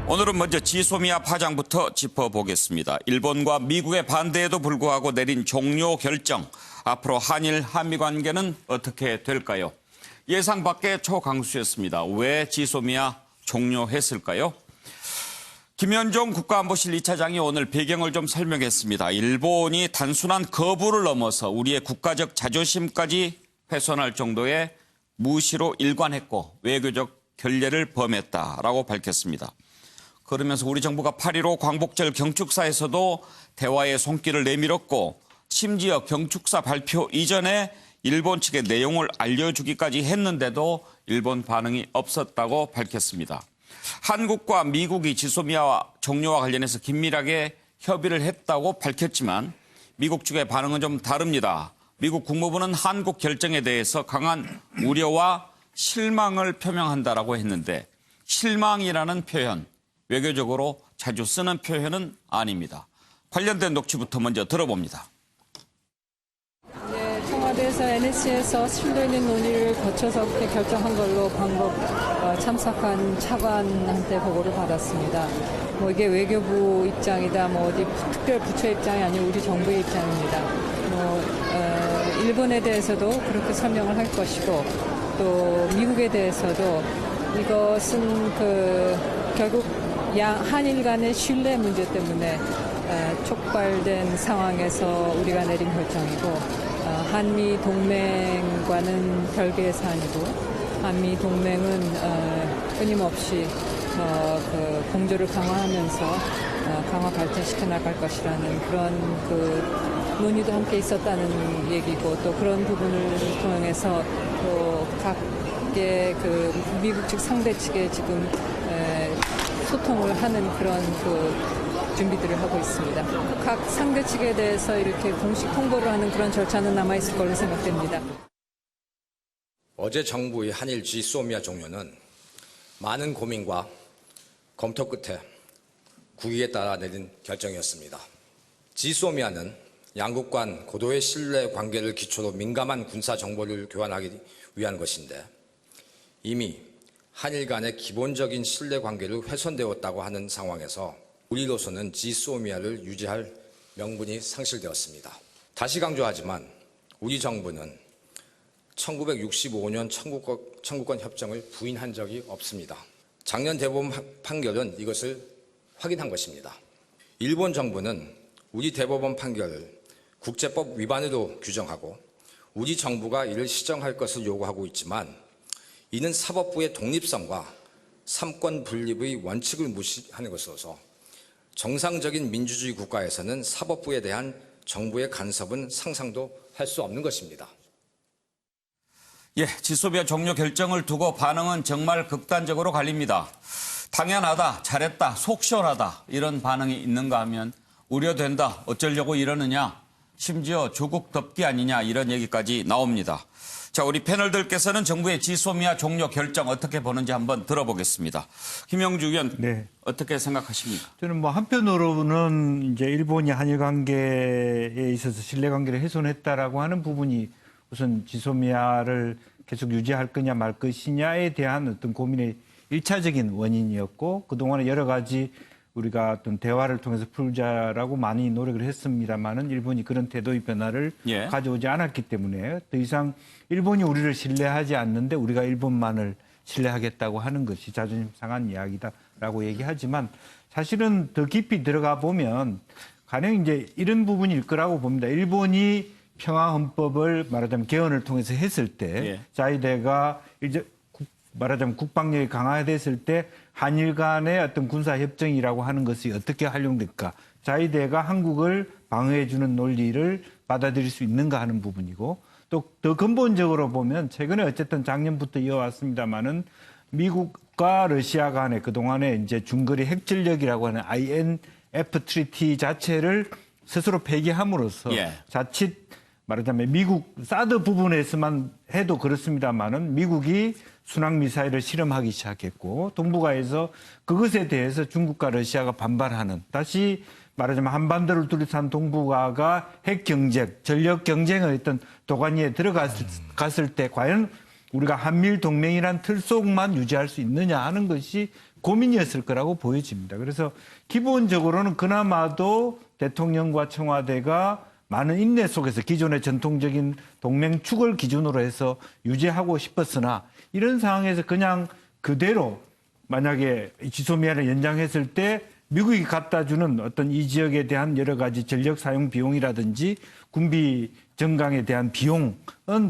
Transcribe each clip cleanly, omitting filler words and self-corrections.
오늘은 먼저 지소미아 파장부터 짚어보겠습니다. 일본과 미국의 반대에도 불구하고 내린 종료 결정. 앞으로 한일 한미 관계는 어떻게 될까요? 예상 밖의 초강수였습니다. 왜 지소미아 종료했을까요? 김현종 국가안보실 2차장이 오늘 배경을 좀 설명했습니다. 일본이 단순한 거부를 넘어서 우리의 국가적 자존심까지 훼손할 정도의 무시로 일관했고 외교적 결례를 범했다라고 밝혔습니다. 그러면서 우리 정부가 8.15 광복절 경축사에서도 대화의 손길을 내밀었고 심지어 경축사 발표 이전에 일본 측의 내용을 알려주기까지 했는데도 일본 반응이 없었다고 밝혔습니다. 한국과 미국이 지소미아 종료와 관련해서 긴밀하게 협의를 했다고 밝혔지만 미국 측의 반응은 좀 다릅니다. 미국 국무부는 한국 결정에 대해서 강한 우려와 실망을 표명한다라고 했는데 실망이라는 표현, 외교적으로 자주 쓰는 표현은 아닙니다. 관련된 녹취부터 먼저 들어봅니다. 네, 청와대에서 NSC에서 심도 있는 논의를 거쳐서 그렇게 결정한 걸로 방법 참석한 차관한테 보고를 받았습니다. 뭐 이게 외교부 입장이다, 뭐 어디 특별 부처 입장이 아니고 우리 정부의 입장입니다. 일본에 대해서도 그렇게 설명을 할 것이고 또 미국에 대해서도 이것은 결국 한일 간의 신뢰 문제 때문에 촉발된 상황에서 우리가 내린 결정이고 한미 동맹과는 별개의 사안이고 한미 동맹은 끊임없이 공조를 강화하면서 강화 발전시켜 나갈 것이라는 그런 논의도 함께 있었다는 얘기고 또 그런 부분을 통해서 또 각의 미국 측 상대 측에 지금 소통을 하는 그런 준비들을 하고 있습니다. 각 상대 측에 대해서 이렇게 공식 통보를 하는 그런 절차는 남아있을 걸로 생각됩니다. 어제 정부의 한일 지소미아 종료는 많은 고민과 검토 끝에 국익에 따라 내린 결정이었습니다. 지소미아는 양국 간 고도의 신뢰 관계를 기초로 민감한 군사 정보를 교환하기 위한 것인데 이미 한일 간의 기본적인 신뢰 관계를 훼손되었다고 하는 상황에서 우리로서는 지소미아를 유지할 명분이 상실되었습니다. 다시 강조하지만 우리 정부는 1965년 청구권 협정을 부인한 적이 없습니다. 작년 대법원 판결은 이것을 확인한 것입니다. 일본 정부는 우리 대법원 판결을 국제법 위반으로 규정하고 우리 정부가 이를 시정할 것을 요구하고 있지만 이는 사법부의 독립성과 삼권 분립의 원칙을 무시하는 것으로서 정상적인 민주주의 국가에서는 사법부에 대한 정부의 간섭은 상상도 할 수 없는 것입니다. 예, 지소미아 종료 결정을 두고 반응은 정말 극단적으로 갈립니다. 당연하다, 잘했다, 속 시원하다 이런 반응이 있는가 하면 우려된다, 어쩌려고 이러느냐, 심지어 조국 덮기 아니냐 이런 얘기까지 나옵니다. 자, 우리 패널들께서는 정부의 지소미아 종료 결정 어떻게 보는지 한번 들어보겠습니다. 김영주 의원, 네. 어떻게 생각하십니까? 저는 한편으로는 이제 일본이 한일 관계에 있어서 신뢰 관계를 훼손했다라고 하는 부분이 우선 지소미아를 계속 유지할 거냐 말 것이냐에 대한 어떤 고민의 1차적인 원인이었고 그동안에 여러 가지 우리가 어떤 대화를 통해서 풀자라고 많이 노력을 했습니다만은 일본이 그런 태도의 변화를 가져오지 않았기 때문에 더 이상 일본이 우리를 신뢰하지 않는데 우리가 일본만을 신뢰하겠다고 하는 것이 자존심 상한 이야기다라고 얘기하지만 사실은 더 깊이 들어가 보면 가령 이제 이런 부분일 거라고 봅니다. 일본이 평화헌법을 말하자면 개헌을 통해서 했을 때 자위대가 이제 말하자면 국방력이 강화됐을 때 한일 간의 어떤 군사협정이라고 하는 것이 어떻게 활용될까? 자위대가 한국을 방어해주는 논리를 받아들일 수 있는가 하는 부분이고 또 더 근본적으로 보면 최근에 어쨌든 작년부터 이어왔습니다마는 미국과 러시아 간의 그동안에 이제 중거리 핵전력이라고 하는 INF 트리티 자체를 스스로 폐기함으로써 자칫 말하자면 미국 사드 부분에서만 해도 그렇습니다마는 미국이 순항미사일을 실험하기 시작했고 동북아에서 그것에 대해서 중국과 러시아가 반발하는 다시 말하자면 한반도를 둘러싼 동북아가 핵 경쟁, 전력 경쟁의 어떤 도가니에 들어갔을 때 과연 우리가 한미일 동맹이란 틀 속만 유지할 수 있느냐 하는 것이 고민이었을 거라고 보여집니다. 그래서 기본적으로는 그나마도 대통령과 청와대가 많은 인내 속에서 기존의 전통적인 동맹 축을 기준으로 해서 유지하고 싶었으나 이런 상황에서 그냥 그대로 만약에 지소미아를 연장했을 때 미국이 갖다 주는 어떤 이 지역에 대한 여러 가지 전력 사용 비용이라든지 군비 정강에 대한 비용은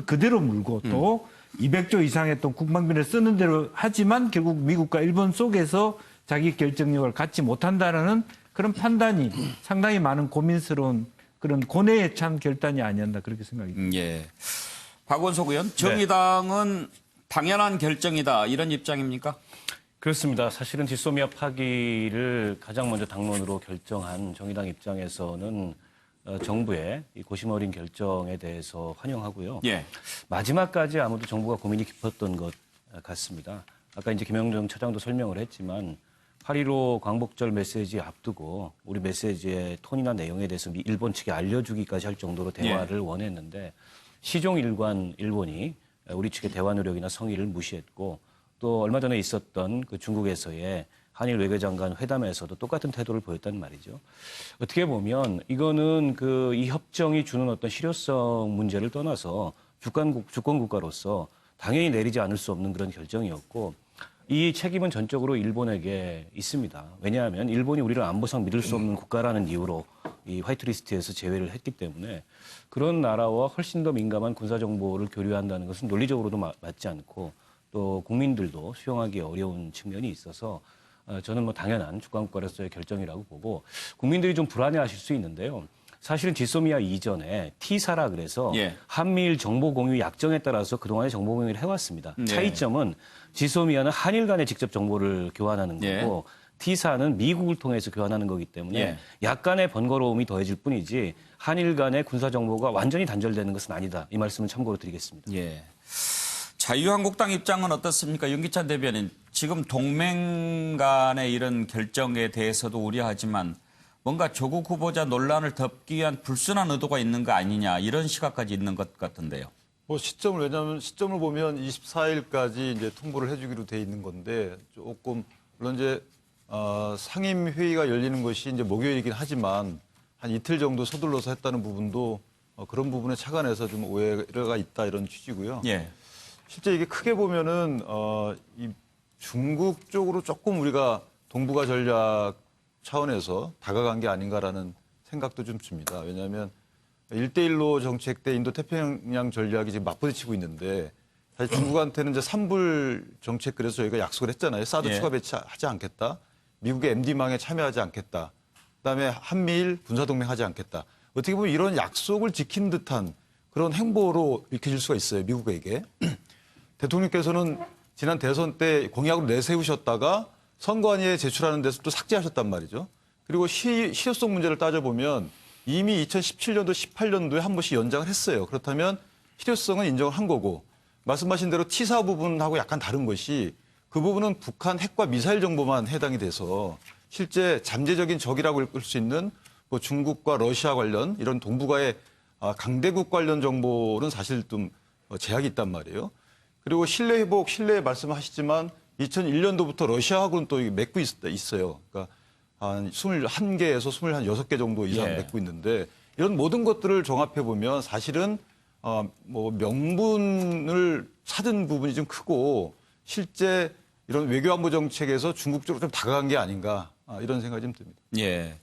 그대로 물고 또 200조 이상의 또 국방비를 쓰는 대로 하지만 결국 미국과 일본 속에서 자기 결정력을 갖지 못한다는 그런 판단이 상당히 많은 고민스러운 그런 고뇌에 찬 결단이 아니었나 그렇게 생각이 듭니다. 예. 박원석 의원, 정의당은 당연한 결정이다 이런 입장입니까? 그렇습니다. 사실은 지소미아 파기를 가장 먼저 당론으로 결정한 정의당 입장에서는 정부의 이 고심 어린 결정에 대해서 환영하고요. 예. 마지막까지 아무도 정부가 고민이 깊었던 것 같습니다. 아까 이제 김영정 차장도 설명을 했지만 8.15 광복절 메시지 앞두고 우리 메시지의 톤이나 내용에 대해서 일본 측에 알려주기까지 할 정도로 대화를 원했는데 시종 일관 일본이 우리 측의 대화 노력이나 성의를 무시했고 또 얼마 전에 있었던 그 중국에서의 한일 외교장관 회담에서도 똑같은 태도를 보였단 말이죠. 어떻게 보면 이거는 이 협정이 주는 어떤 실효성 문제를 떠나서 주권 국가로서 당연히 내리지 않을 수 없는 그런 결정이었고 이 책임은 전적으로 일본에게 있습니다. 왜냐하면 일본이 우리를 안보상 믿을 수 없는 국가라는 이유로 이 화이트리스트에서 제외를 했기 때문에 그런 나라와 훨씬 더 민감한 군사정보를 교류한다는 것은 논리적으로도 맞지 않고 또 국민들도 수용하기 어려운 측면이 있어서 저는 당연한 주권국가로서의 결정이라고 보고 국민들이 좀 불안해하실 수 있는데요. 사실은 지소미아 이전에 T사라 그래서 한미일 정보 공유 약정에 따라서 그동안의 정보 공유를 해왔습니다. 차이점은 지소미아는 한일 간에 직접 정보를 교환하는 거고 T사는 미국을 통해서 교환하는 거기 때문에 약간의 번거로움이 더해질 뿐이지 한일 간의 군사 정보가 완전히 단절되는 것은 아니다. 이 말씀을 참고로 드리겠습니다. 예. 자유한국당 입장은 어떻습니까? 윤기찬 대변인, 지금 동맹 간의 이런 결정에 대해서도 우려하지만 뭔가 조국 후보자 논란을 덮기 위한 불순한 의도가 있는 거 아니냐 이런 시각까지 있는 것 같은데요. 왜냐하면 시점을 보면 24일까지 이제 통보를 해주기로 돼 있는 건데 조금 물론 이제 상임 회의가 열리는 것이 이제 목요일이긴 하지만 한 이틀 정도 서둘러서 했다는 부분도 그런 부분에 착안해서 좀 오해가 있다 이런 취지고요. 예. 실제 이게 크게 보면은 이 중국 쪽으로 조금 우리가 동북아 전략 차원에서 다가간 게 아닌가라는 생각도 좀 듭니다. 왜냐하면 1대1로 정책 때 인도태평양 전략이 지금 맞부딪히고 있는데 사실 중국한테는 이제 3불 정책 그래서 저희가 약속을 했잖아요. 사드 추가 배치하지 않겠다. 미국의 MD망에 참여하지 않겠다. 그다음에 한미일 군사동맹 하지 않겠다. 어떻게 보면 이런 약속을 지킨 듯한 그런 행보로 읽혀질 수가 있어요. 미국에게. 대통령께서는 지난 대선 때 공약으로 내세우셨다가 선관위에 제출하는 데서 또 삭제하셨단 말이죠. 그리고 실효성 문제를 따져보면 이미 2017년도, 18년도에 한 번씩 연장을 했어요. 그렇다면 실효성은 인정을 한 거고 말씀하신 대로 T사 부분하고 약간 다른 것이 그 부분은 북한 핵과 미사일 정보만 해당이 돼서 실제 잠재적인 적이라고 읽을 수 있는 뭐 중국과 러시아 관련 이런 동북아의 강대국 관련 정보는 사실 좀 제약이 있단 말이에요. 그리고 신뢰 회복, 신뢰 말씀하시지만 2001년도부터 러시아하고는 또 맺고 있어요. 그러니까 한 21개에서 26개 정도 이상 맺고 있는데 이런 모든 것들을 종합해 보면 사실은 뭐 명분을 찾은 부분이 좀 크고 실제 이런 외교안보 정책에서 중국 쪽으로 좀 다가간 게 아닌가 이런 생각이 좀 듭니다. 예.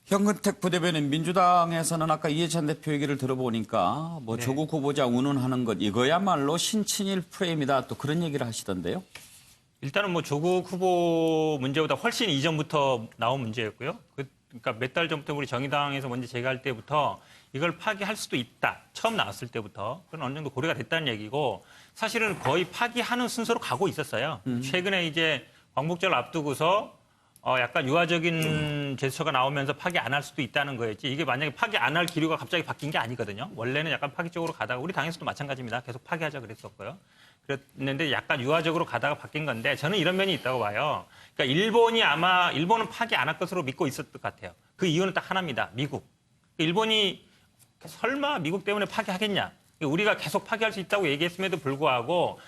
현근택 부대변인, 민주당에서는 아까 이해찬 대표 얘기를 들어보니까 뭐 조국 후보자 운운하는 것 이거야말로 신친일 프레임이다 또 그런 얘기를 하시던데요. 일단은 뭐 조국 후보 문제보다 훨씬 이전부터 나온 문제였고요. 그러니까 몇 달 전부터 우리 정의당에서 먼저 제기할 때부터 이걸 파기할 수도 있다. 처음 나왔을 때부터 그건 어느 정도 고려가 됐다는 얘기고 사실은 거의 파기하는 순서로 가고 있었어요. 최근에 이제 광복절 앞두고서 약간 유화적인 제스처가 나오면서 파기 안 할 수도 있다는 거였지. 이게 만약에 파기 안 할 기류가 갑자기 바뀐 게 아니거든요. 원래는 약간 파기 쪽으로 가다가 우리 당에서도 마찬가지입니다. 계속 파기하자 그랬었고요. 그랬는데 약간 유화적으로 가다가 바뀐 건데 저는 이런 면이 있다고 봐요. 그러니까 일본은 파기 안 할 것으로 믿고 있었을 것 같아요. 그 이유는 딱 하나입니다. 미국. 일본이 설마 미국 때문에 파기하겠냐. 우리가 계속 파기할 수 있다고 얘기했음에도 불구하고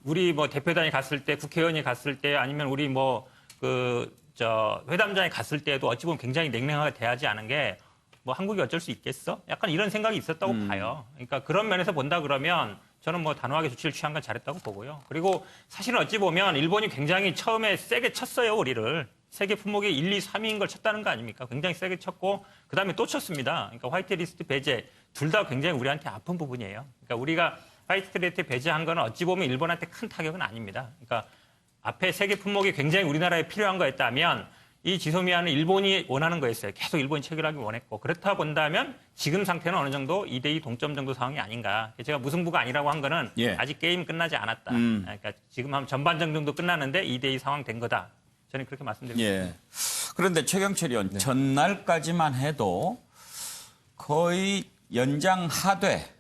우리 뭐 대표단이 갔을 때, 국회의원이 갔을 때, 아니면 우리 뭐 회담장에 갔을 때도 어찌 보면 굉장히 냉랭하게 대하지 않은 게 뭐 한국이 어쩔 수 있겠어? 약간 이런 생각이 있었다고 봐요. 그러니까 그런 면에서 본다 그러면 저는 뭐 단호하게 조치를 취한 건 잘했다고 보고요. 그리고 사실은 어찌 보면 일본이 굉장히 처음에 세게 쳤어요, 우리를. 세계 품목이 1, 2, 3위인 걸 쳤다는 거 아닙니까? 굉장히 세게 쳤고 그다음에 또 쳤습니다. 그러니까 화이트리스트 배제 둘 다 굉장히 우리한테 아픈 부분이에요. 그러니까 우리가 화이트리스트 배제한 거는 어찌 보면 일본한테 큰 타격은 아닙니다. 그러니까 앞에 세계 품목이 굉장히 우리나라에 필요한 거였다면 이 지소미아는 일본이 원하는 거였어요. 계속 일본이 체결하기 원했고. 그렇다 본다면 지금 상태는 어느 정도 2대2 동점 정도 상황이 아닌가. 제가 무승부가 아니라고 한 거는 예. 아직 게임 끝나지 않았다. 그러니까 지금 한 전반전 정도 끝나는데 2대2 상황 된 거다. 저는 그렇게 말씀드립니다. 예. 그런데 최경철 의원, 전날까지만 해도 거의 연장하되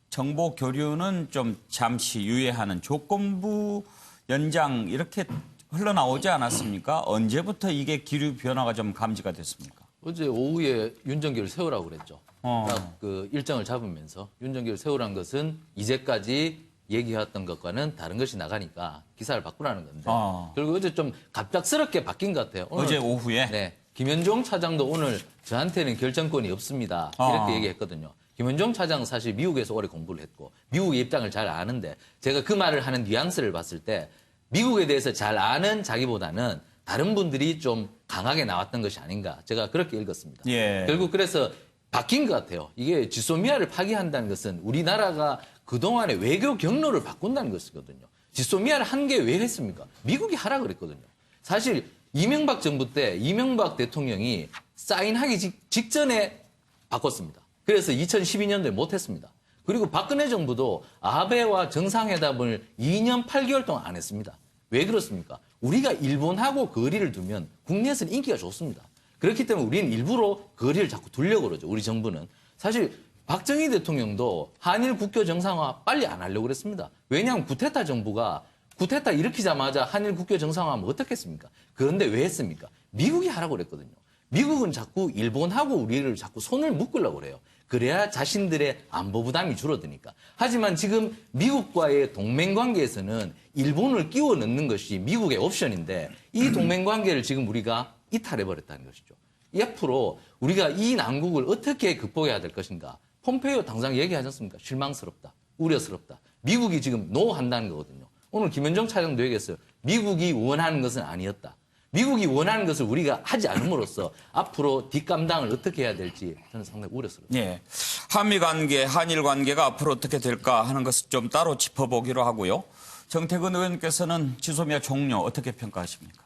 정보 교류는 좀 잠시 유예하는 조건부 연장 이렇게 흘러나오지 않았습니까? 언제부터 이게 기류 변화가 좀 감지가 됐습니까? 어제 오후에 윤정기를 세우라고 그랬죠. 딱 그 일정을 잡으면서 윤정기를 세우라는 것은 이제까지 얘기해왔던 것과는 다른 것이 나가니까 기사를 바꾸라는 건데. 그리고 어제 좀 갑작스럽게 바뀐 것 같아요. 오늘, 어제 오후에? 네. 김현종 차장도 오늘 저한테는 결정권이 없습니다. 이렇게 얘기했거든요. 김현종 차장은 사실 미국에서 오래 공부를 했고 미국의 입장을 잘 아는데 제가 그 말을 하는 뉘앙스를 봤을 때 미국에 대해서 잘 아는 자기보다는 다른 분들이 좀 강하게 나왔던 것이 아닌가. 제가 그렇게 읽었습니다. 예. 결국 그래서 바뀐 것 같아요. 이게 지소미아를 파기한다는 것은 우리나라가 그동안의 외교 경로를 바꾼다는 것이거든요. 지소미아를 한 게 왜 했습니까? 미국이 하라 그랬거든요. 사실 이명박 정부 때 이명박 대통령이 사인하기 직전에 바꿨습니다. 그래서 2012년도에 못했습니다. 그리고 박근혜 정부도 아베와 정상회담을 2년 8개월 동안 안 했습니다. 왜 그렇습니까? 우리가 일본하고 거리를 두면 국내에서는 인기가 좋습니다. 그렇기 때문에 우리는 일부러 거리를 자꾸 두려고 그러죠. 우리 정부는. 사실 박정희 대통령도 한일 국교 정상화 빨리 안 하려고 그랬습니다. 왜냐하면 구테타 정부가 구테타 일으키자마자 한일 국교 정상화하면 어떻겠습니까? 그런데 왜 했습니까? 미국이 하라고 그랬거든요. 미국은 자꾸 일본하고 우리를 자꾸 손을 묶으려고 그래요. 그래야 자신들의 안보 부담이 줄어드니까. 하지만 지금 미국과의 동맹관계에서는 일본을 끼워 넣는 것이 미국의 옵션인데 이 동맹관계를 지금 우리가 이탈해버렸다는 것이죠. 앞으로 우리가 이 난국을 어떻게 극복해야 될 것인가. 폼페이오 당장 얘기하지 않습니까? 실망스럽다. 우려스럽다. 미국이 지금 노 한다는 거거든요. 오늘 김현정 차장도 얘기했어요. 미국이 원하는 것은 아니었다. 미국이 원하는 것을 우리가 하지 않음으로써 앞으로 뒷감당을 어떻게 해야 될지 저는 상당히 우려스럽습니다. 예. 한미 관계, 한일 관계가 앞으로 어떻게 될까 하는 것을 좀 따로 짚어보기로 하고요. 정태근 의원께서는 지소미아 종료 어떻게 평가하십니까?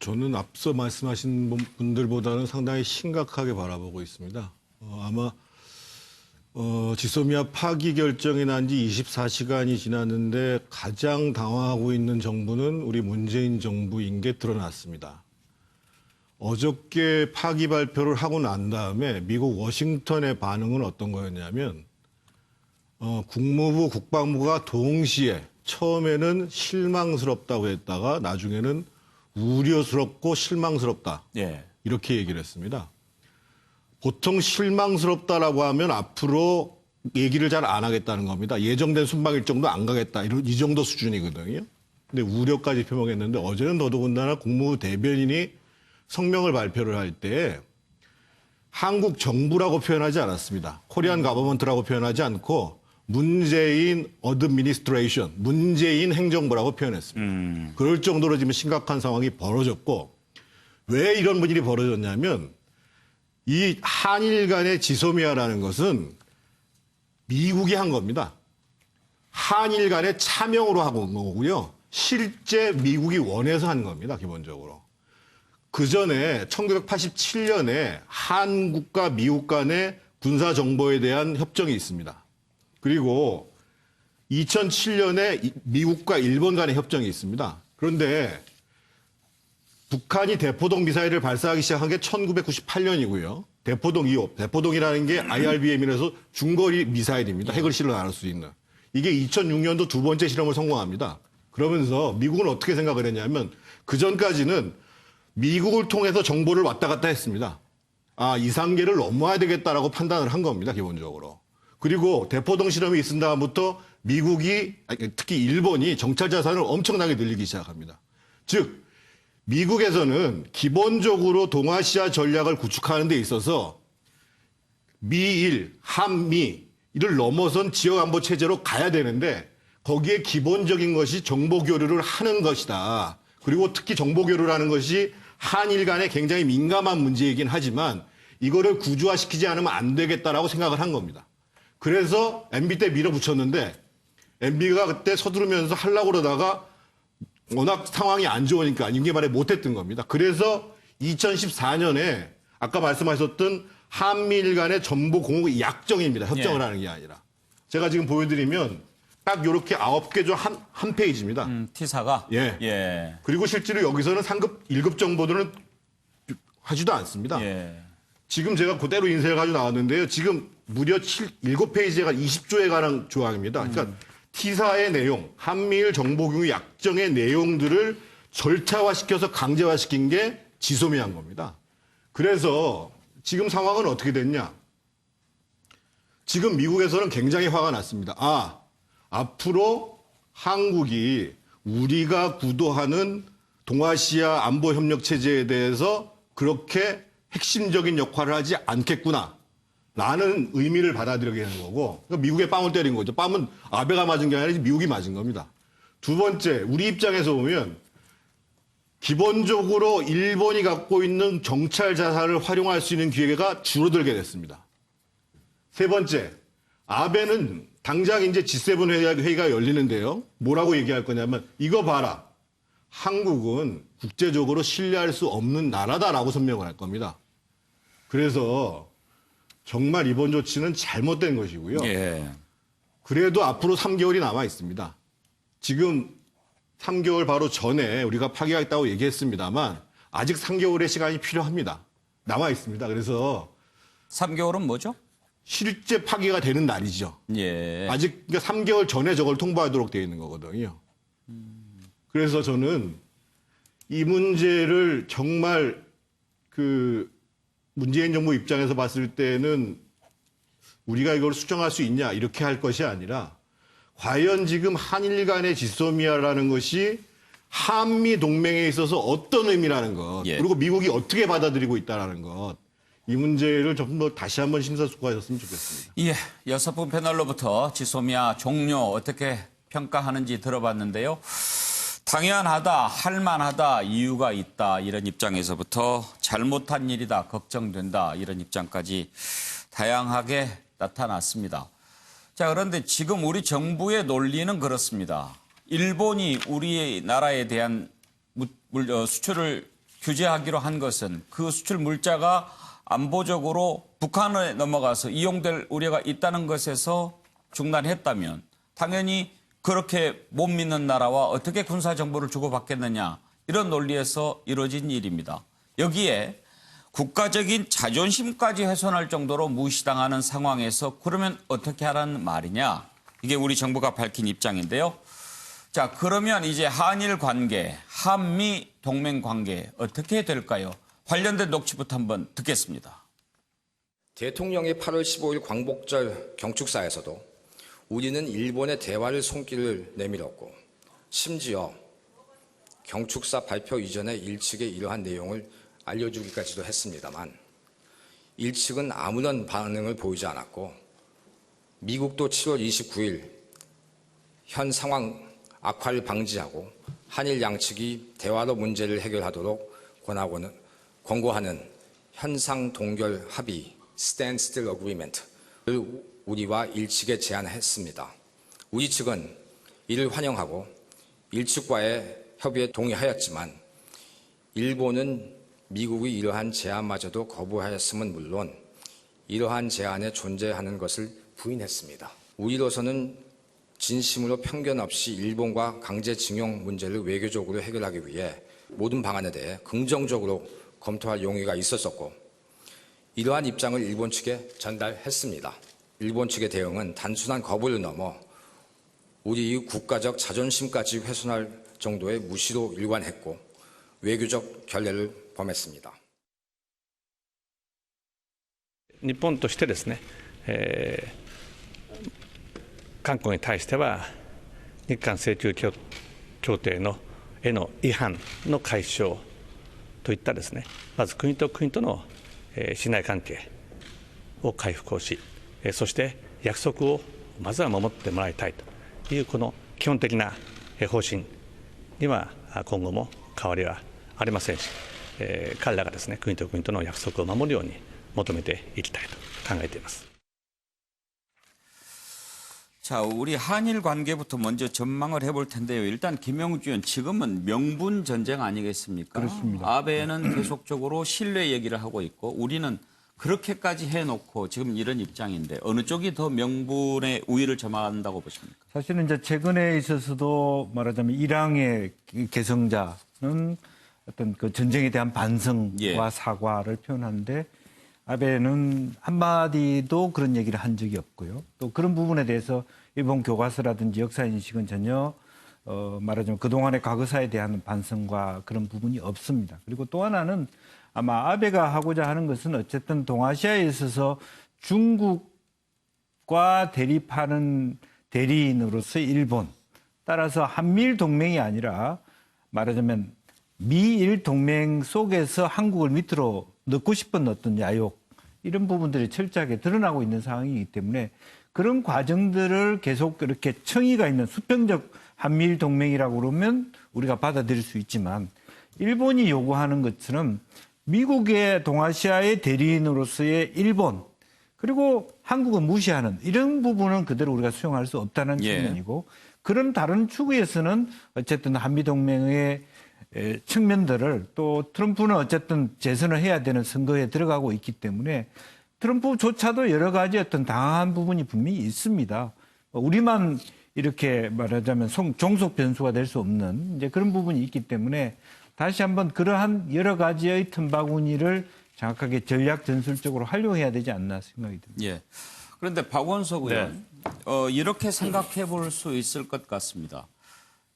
저는 앞서 말씀하신 분들보다는 상당히 심각하게 바라보고 있습니다. 아마 지소미아 파기 결정이 난 지 24시간이 지났는데 가장 당황하고 있는 정부는 우리 문재인 정부인 게 드러났습니다. 어저께 파기 발표를 하고 난 다음에 미국 워싱턴의 반응은 어떤 거였냐면 국무부, 국방부가 동시에 처음에는 실망스럽다고 했다가 나중에는 우려스럽고 실망스럽다. 예. 이렇게 얘기를 했습니다. 보통 실망스럽다라고 하면 앞으로 얘기를 잘 안 하겠다는 겁니다. 예정된 순방 일정도 안 가겠다. 이 정도 수준이거든요. 근데 우려까지 표명했는데 어제는 더더군다나 국무부 대변인이 성명을 발표를 할 때 한국 정부라고 표현하지 않았습니다. 코리안 가버먼트라고 표현하지 않고 문재인 어드미니스트레이션, 문재인 행정부라고 표현했습니다. 그럴 정도로 지금 심각한 상황이 벌어졌고 왜 이런 일이 벌어졌냐면 이 한일 간의 지소미아라는 것은 미국이 한 겁니다. 한일 간의 차명으로 하고 온 거고요. 실제 미국이 원해서 한 겁니다. 기본적으로. 그 전에 1987년에 한국과 미국 간의 군사정보에 대한 협정이 있습니다. 그리고 2007년에 미국과 일본 간의 협정이 있습니다. 그런데 북한이 대포동 미사일을 발사하기 시작한 게 1998년이고요. 대포동 2호, 대포동이라는 게 IRBM이라서 중거리 미사일입니다. 핵을 실어 나눌 수 있는. 이게 2006년도 두 번째 실험을 성공합니다. 그러면서 미국은 어떻게 생각을 했냐면 그전까지는 미국을 통해서 정보를 왔다 갔다 했습니다. 아, 이상계를 넘어야 되겠다라고 판단을 한 겁니다. 기본적으로. 그리고 대포동 실험이 있은 다음부터 미국이, 특히 일본이 정찰 자산을 엄청나게 늘리기 시작합니다. 즉, 미국에서는 기본적으로 동아시아 전략을 구축하는 데 있어서 미일, 한미, 이를 넘어선 지역안보 체제로 가야 되는데 거기에 기본적인 것이 정보교류를 하는 것이다. 그리고 특히 정보교류라는 것이 한일 간에 굉장히 민감한 문제이긴 하지만 이거를 구조화시키지 않으면 안 되겠다라고 생각을 한 겁니다. 그래서 MB 때 밀어붙였는데 MB가 그때 서두르면서 하려고 그러다가 워낙 상황이 안 좋으니까 임기 말에 못했던 겁니다. 그래서 2014년에 아까 말씀하셨던 한미일 간의 정보 공급 약정입니다. 협정을 하는 게 아니라. 제가 지금 보여드리면 딱 이렇게 9개 중 한 페이지입니다. T사가? 예. 예. 그리고 실제로 여기서는 상급 1급 정보들은 하지도 않습니다. 예. 지금 제가 그대로 인쇄해 가지고 나왔는데요. 지금 무려 7페이지가 20조에 관한 조항입니다. 그러니까 T사의 내용, 한미일 정보공유 약정의 내용들을 절차화시켜서 강제화시킨 게 지소미아인 겁니다. 그래서 지금 상황은 어떻게 됐냐? 지금 미국에서는 굉장히 화가 났습니다. 아, 앞으로 한국이 우리가 구도하는 동아시아 안보협력 체제에 대해서 그렇게 핵심적인 역할을 하지 않겠구나. 라는 의미를 받아들이게 되는 거고, 그러니까 미국에 뺨을 때린 거죠. 뺨은 아베가 맞은 게 아니라 미국이 맞은 겁니다. 두 번째, 우리 입장에서 보면 기본적으로 일본이 갖고 있는 정찰 자산을 활용할 수 있는 기회가 줄어들게 됐습니다. 세 번째, 아베는 당장 이제 G7 회의가 열리는데요. 뭐라고 얘기할 거냐면 이거 봐라. 한국은 국제적으로 신뢰할 수 없는 나라다라고 설명을 할 겁니다. 그래서 정말 이번 조치는 잘못된 것이고요. 예. 그래도 앞으로 3개월이 남아 있습니다. 지금 3개월 바로 전에 우리가 파기하겠다고 얘기했습니다만 아직 3개월의 시간이 필요합니다. 남아 있습니다. 그래서 3개월은 뭐죠? 실제 파기가 되는 날이죠. 예. 아직 그러니까 3개월 전에 저걸 통보하도록 되어 있는 거거든요. 그래서 저는 이 문제를 정말 문재인 정부 입장에서 봤을 때는 우리가 이걸 수정할 수 있냐 이렇게 할 것이 아니라 과연 지금 한일 간의 지소미아라는 것이 한미 동맹에 있어서 어떤 의미라는 것 예. 그리고 미국이 어떻게 받아들이고 있다는 것 이 문제를 좀 더 다시 한번 심사숙고하셨으면 좋겠습니다. 예, 6분 패널로부터 지소미아 종료 어떻게 평가하는지 들어봤는데요. 당연하다, 할만하다, 이유가 있다 이런 입장에서부터 잘못한 일이다, 걱정된다 이런 입장까지 다양하게 나타났습니다. 자, 그런데 지금 우리 정부의 논리는 그렇습니다. 일본이 우리나라에 대한 수출을 규제하기로 한 것은 그 수출 물자가 안보적으로 북한에 넘어가서 이용될 우려가 있다는 것에서 중단했다면 당연히 그렇게 못 믿는 나라와 어떻게 군사 정보를 주고받겠느냐 이런 논리에서 이루어진 일입니다. 여기에 국가적인 자존심까지 훼손할 정도로 무시당하는 상황에서 그러면 어떻게 하라는 말이냐? 이게 우리 정부가 밝힌 입장인데요. 자, 그러면 이제 한일 관계, 한미 동맹 관계 어떻게 될까요? 관련된 녹취부터 한번 듣겠습니다. 대통령이 8월 15일 광복절 경축사에서도 우리는 일본의 대화를 손길을 내밀었고 심지어 경축사 발표 이전에 일측에 이러한 내용을 알려주기까지도 했습니다만 일측은 아무런 반응을 보이지 않았고 미국도 7월 29일 현 상황 악화를 방지하고 한일 양측이 대화로 문제를 해결하도록 권고하는 현상 동결 합의 (Standstill Agreement)를 우리와 일측에 제안했습니다. 우리 측은 이를 환영하고 일측과의 협의에 동의하였지만 일본은 미국이 이러한 제안마저도 거부하였음은 물론 이러한 제안에 존재하는 것을 부인했습니다. 우리로서는 진심으로 편견 없이 일본과 강제징용 문제를 외교적으로 해결하기 위해 모든 방안에 대해 긍정적으로 검토할 용의가 있었었고 이러한 입장을 일본 측에 전달했습니다. 일본 측의 대응은 단순한 거부를 넘어 우리의 국가적 자존심까지 훼손할 정도의 무시로 일관했고 외교적 결례를 범했습니다. 日本としてですね、韓国に対しては日韓請求協定のへの違反の解消といったですね、まず国と国との信頼関係を回復をし、そして約束をまずは守ってもらいたいというこの基本的な方針には今後も変わりはありませんし、彼らがですね、国と国との約束を守るように求めていきたいと考えています。 자, 우리 한일 관계부터 먼저 전망을 해볼 텐데요. 일단 김영주 의원, 지금은 명분 전쟁 아니겠습니까? 그렇습니다. 아베는 계속적으로 신뢰 얘기를 하고 있고 우리는 그렇게까지 해놓고 지금 이런 입장인데 어느 쪽이 더 명분의 우위를 점한다고 보십니까? 사실은 이제 최근에 있어서도 말하자면 이랑의 개성자는 어떤 그 전쟁에 대한 반성과 예. 사과를 표현하는데 아베는 한마디도 그런 얘기를 한 적이 없고요. 또 그런 부분에 대해서 일본 교과서라든지 역사 인식은 전혀 말하자면 그동안의 과거사에 대한 반성과 그런 부분이 없습니다. 그리고 또 하나는 아마 아베가 하고자 하는 것은 어쨌든 동아시아에 있어서 중국과 대립하는 대리인으로서 일본, 따라서 한미일 동맹이 아니라 말하자면 미일 동맹 속에서 한국을 밑으로 넣고 싶은 어떤 야욕, 이런 부분들이 철저하게 드러나고 있는 상황이기 때문에 그런 과정들을 계속 이렇게 청의가 있는 수평적 한미일 동맹이라고 그러면 우리가 받아들일 수 있지만 일본이 요구하는 것처럼 미국의 동아시아의 대리인으로서의 일본, 그리고 한국은 무시하는 이런 부분은 그대로 우리가 수용할 수 없다는 예. 측면이고, 그런 다른 축에서는 어쨌든 한미동맹의 측면들을 또 트럼프는 어쨌든 재선을 해야 되는 선거에 들어가고 있기 때문에 트럼프조차도 여러 가지 어떤 당황한 부분이 분명히 있습니다. 우리만 이렇게 말하자면 종속 변수가 될 수 없는 이제 그런 부분이 있기 때문에 다시 한번 그러한 여러 가지의 틈바구니를 정확하게 전략 전술적으로 활용해야 되지 않나 생각이 듭니다. 예. 그런데 박원석 의원, 이렇게 생각해 볼 수 있을 것 같습니다.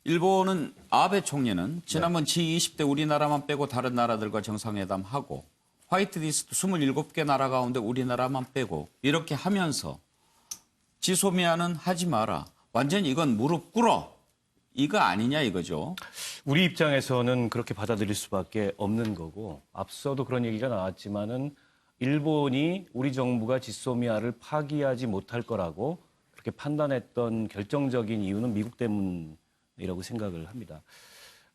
일본은 아베 총리는 지난번 G20대 우리나라만 빼고 다른 나라들과 정상회담하고 화이트리스트 27개 나라 가운데 우리나라만 빼고 이렇게 하면서 지소미아는 하지 마라. 완전히 이건 무릎 꿇어. 이거 아니냐 이거죠. 우리 입장에서는 그렇게 받아들일 수밖에 없는 거고, 앞서도 그런 얘기가 나왔지만은 일본이 우리 정부가 지소미아를 파기하지 못할 거라고 그렇게 판단했던 결정적인 이유는 미국 때문이라고 생각을 합니다.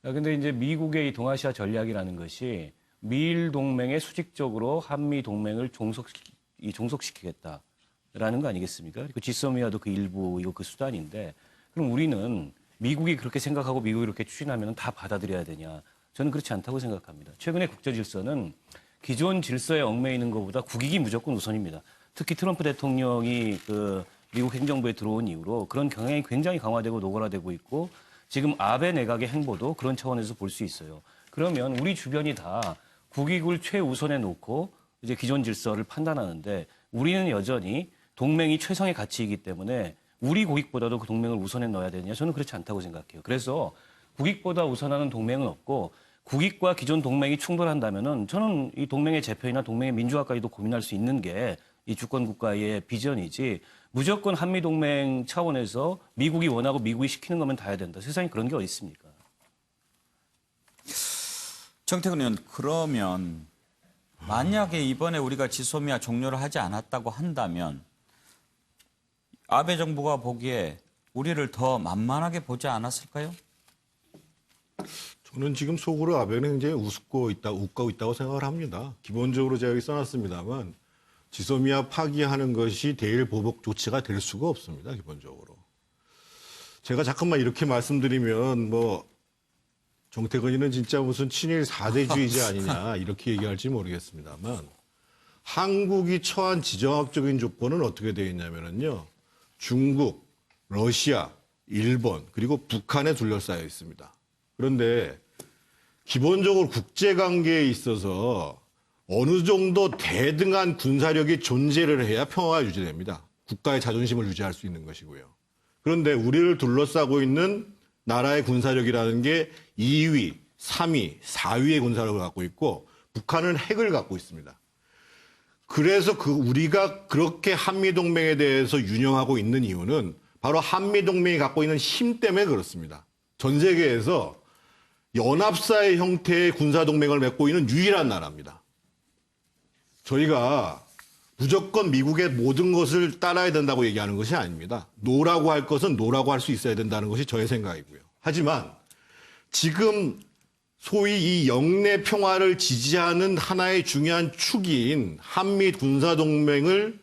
근데 이제 미국의 이 동아시아 전략이라는 것이 미일 동맹에 수직적으로 한미 동맹을 종속시키겠다라는 거 아니겠습니까? 그리고 지소미아도 그 일부이고 그 수단인데, 그럼 우리는 미국이 그렇게 생각하고 미국이 그렇게 추진하면 다 받아들여야 되냐? 저는 그렇지 않다고 생각합니다. 최근의 국제 질서는 기존 질서에 얽매이는 것보다 국익이 무조건 우선입니다. 특히 트럼프 대통령이 그 미국 행정부에 들어온 이후로 그런 경향이 굉장히 강화되고 노골화되고 있고, 지금 아베 내각의 행보도 그런 차원에서 볼 수 있어요. 그러면 우리 주변이 다 국익을 최우선에 놓고 이제 기존 질서를 판단하는데, 우리는 여전히 동맹이 최상의 가치이기 때문에 우리 국익보다도 그 동맹을 우선에 넣어야 되느냐? 저는 그렇지 않다고 생각해요. 그래서 국익보다 우선하는 동맹은 없고, 국익과 기존 동맹이 충돌한다면은 저는 이 동맹의 재편이나 동맹의 민주화까지도 고민할 수 있는 게 이 주권 국가의 비전이지, 무조건 한미 동맹 차원에서 미국이 원하고 미국이 시키는 거면 다 해야 된다. 세상에 그런 게 어디 있습니까? 정태근 의원, 그러면 만약에 이번에 우리가 지소미아 종료를 하지 않았다고 한다면 아베 정부가 보기에 우리를 더 만만하게 보지 않았을까요? 저는 지금 속으로 아베는 굉장히 웃고 있다고 생각을 합니다. 기본적으로 제가 여기 써놨습니다만 지소미아 파기하는 것이 대일 보복 조치가 될 수가 없습니다. 기본적으로. 제가 잠깐만 이렇게 말씀드리면 정태근이는 진짜 무슨 친일 4대주의자 아니냐 이렇게 얘기할지 모르겠습니다만, 한국이 처한 지정학적인 조건은 어떻게 되어 있냐면요. 중국, 러시아, 일본, 그리고 북한에 둘러싸여 있습니다. 그런데 기본적으로 국제관계에 있어서 어느 정도 대등한 군사력이 존재를 해야 평화가 유지됩니다. 국가의 자존심을 유지할 수 있는 것이고요. 그런데 우리를 둘러싸고 있는 나라의 군사력이라는 게 2위, 3위, 4위의 군사력을 갖고 있고, 북한은 핵을 갖고 있습니다. 그래서 우리가 그렇게 한미동맹에 대해서 유념하고 있는 이유는 바로 한미동맹이 갖고 있는 힘 때문에 그렇습니다. 전 세계에서 연합사의 형태의 군사동맹을 맺고 있는 유일한 나라입니다. 저희가 무조건 미국의 모든 것을 따라야 된다고 얘기하는 것이 아닙니다. 노라고 할 것은 노라고 할 수 있어야 된다는 것이 저의 생각이고요. 하지만 지금 소위 이 영내 평화를 지지하는 하나의 중요한 축인 한미 군사동맹을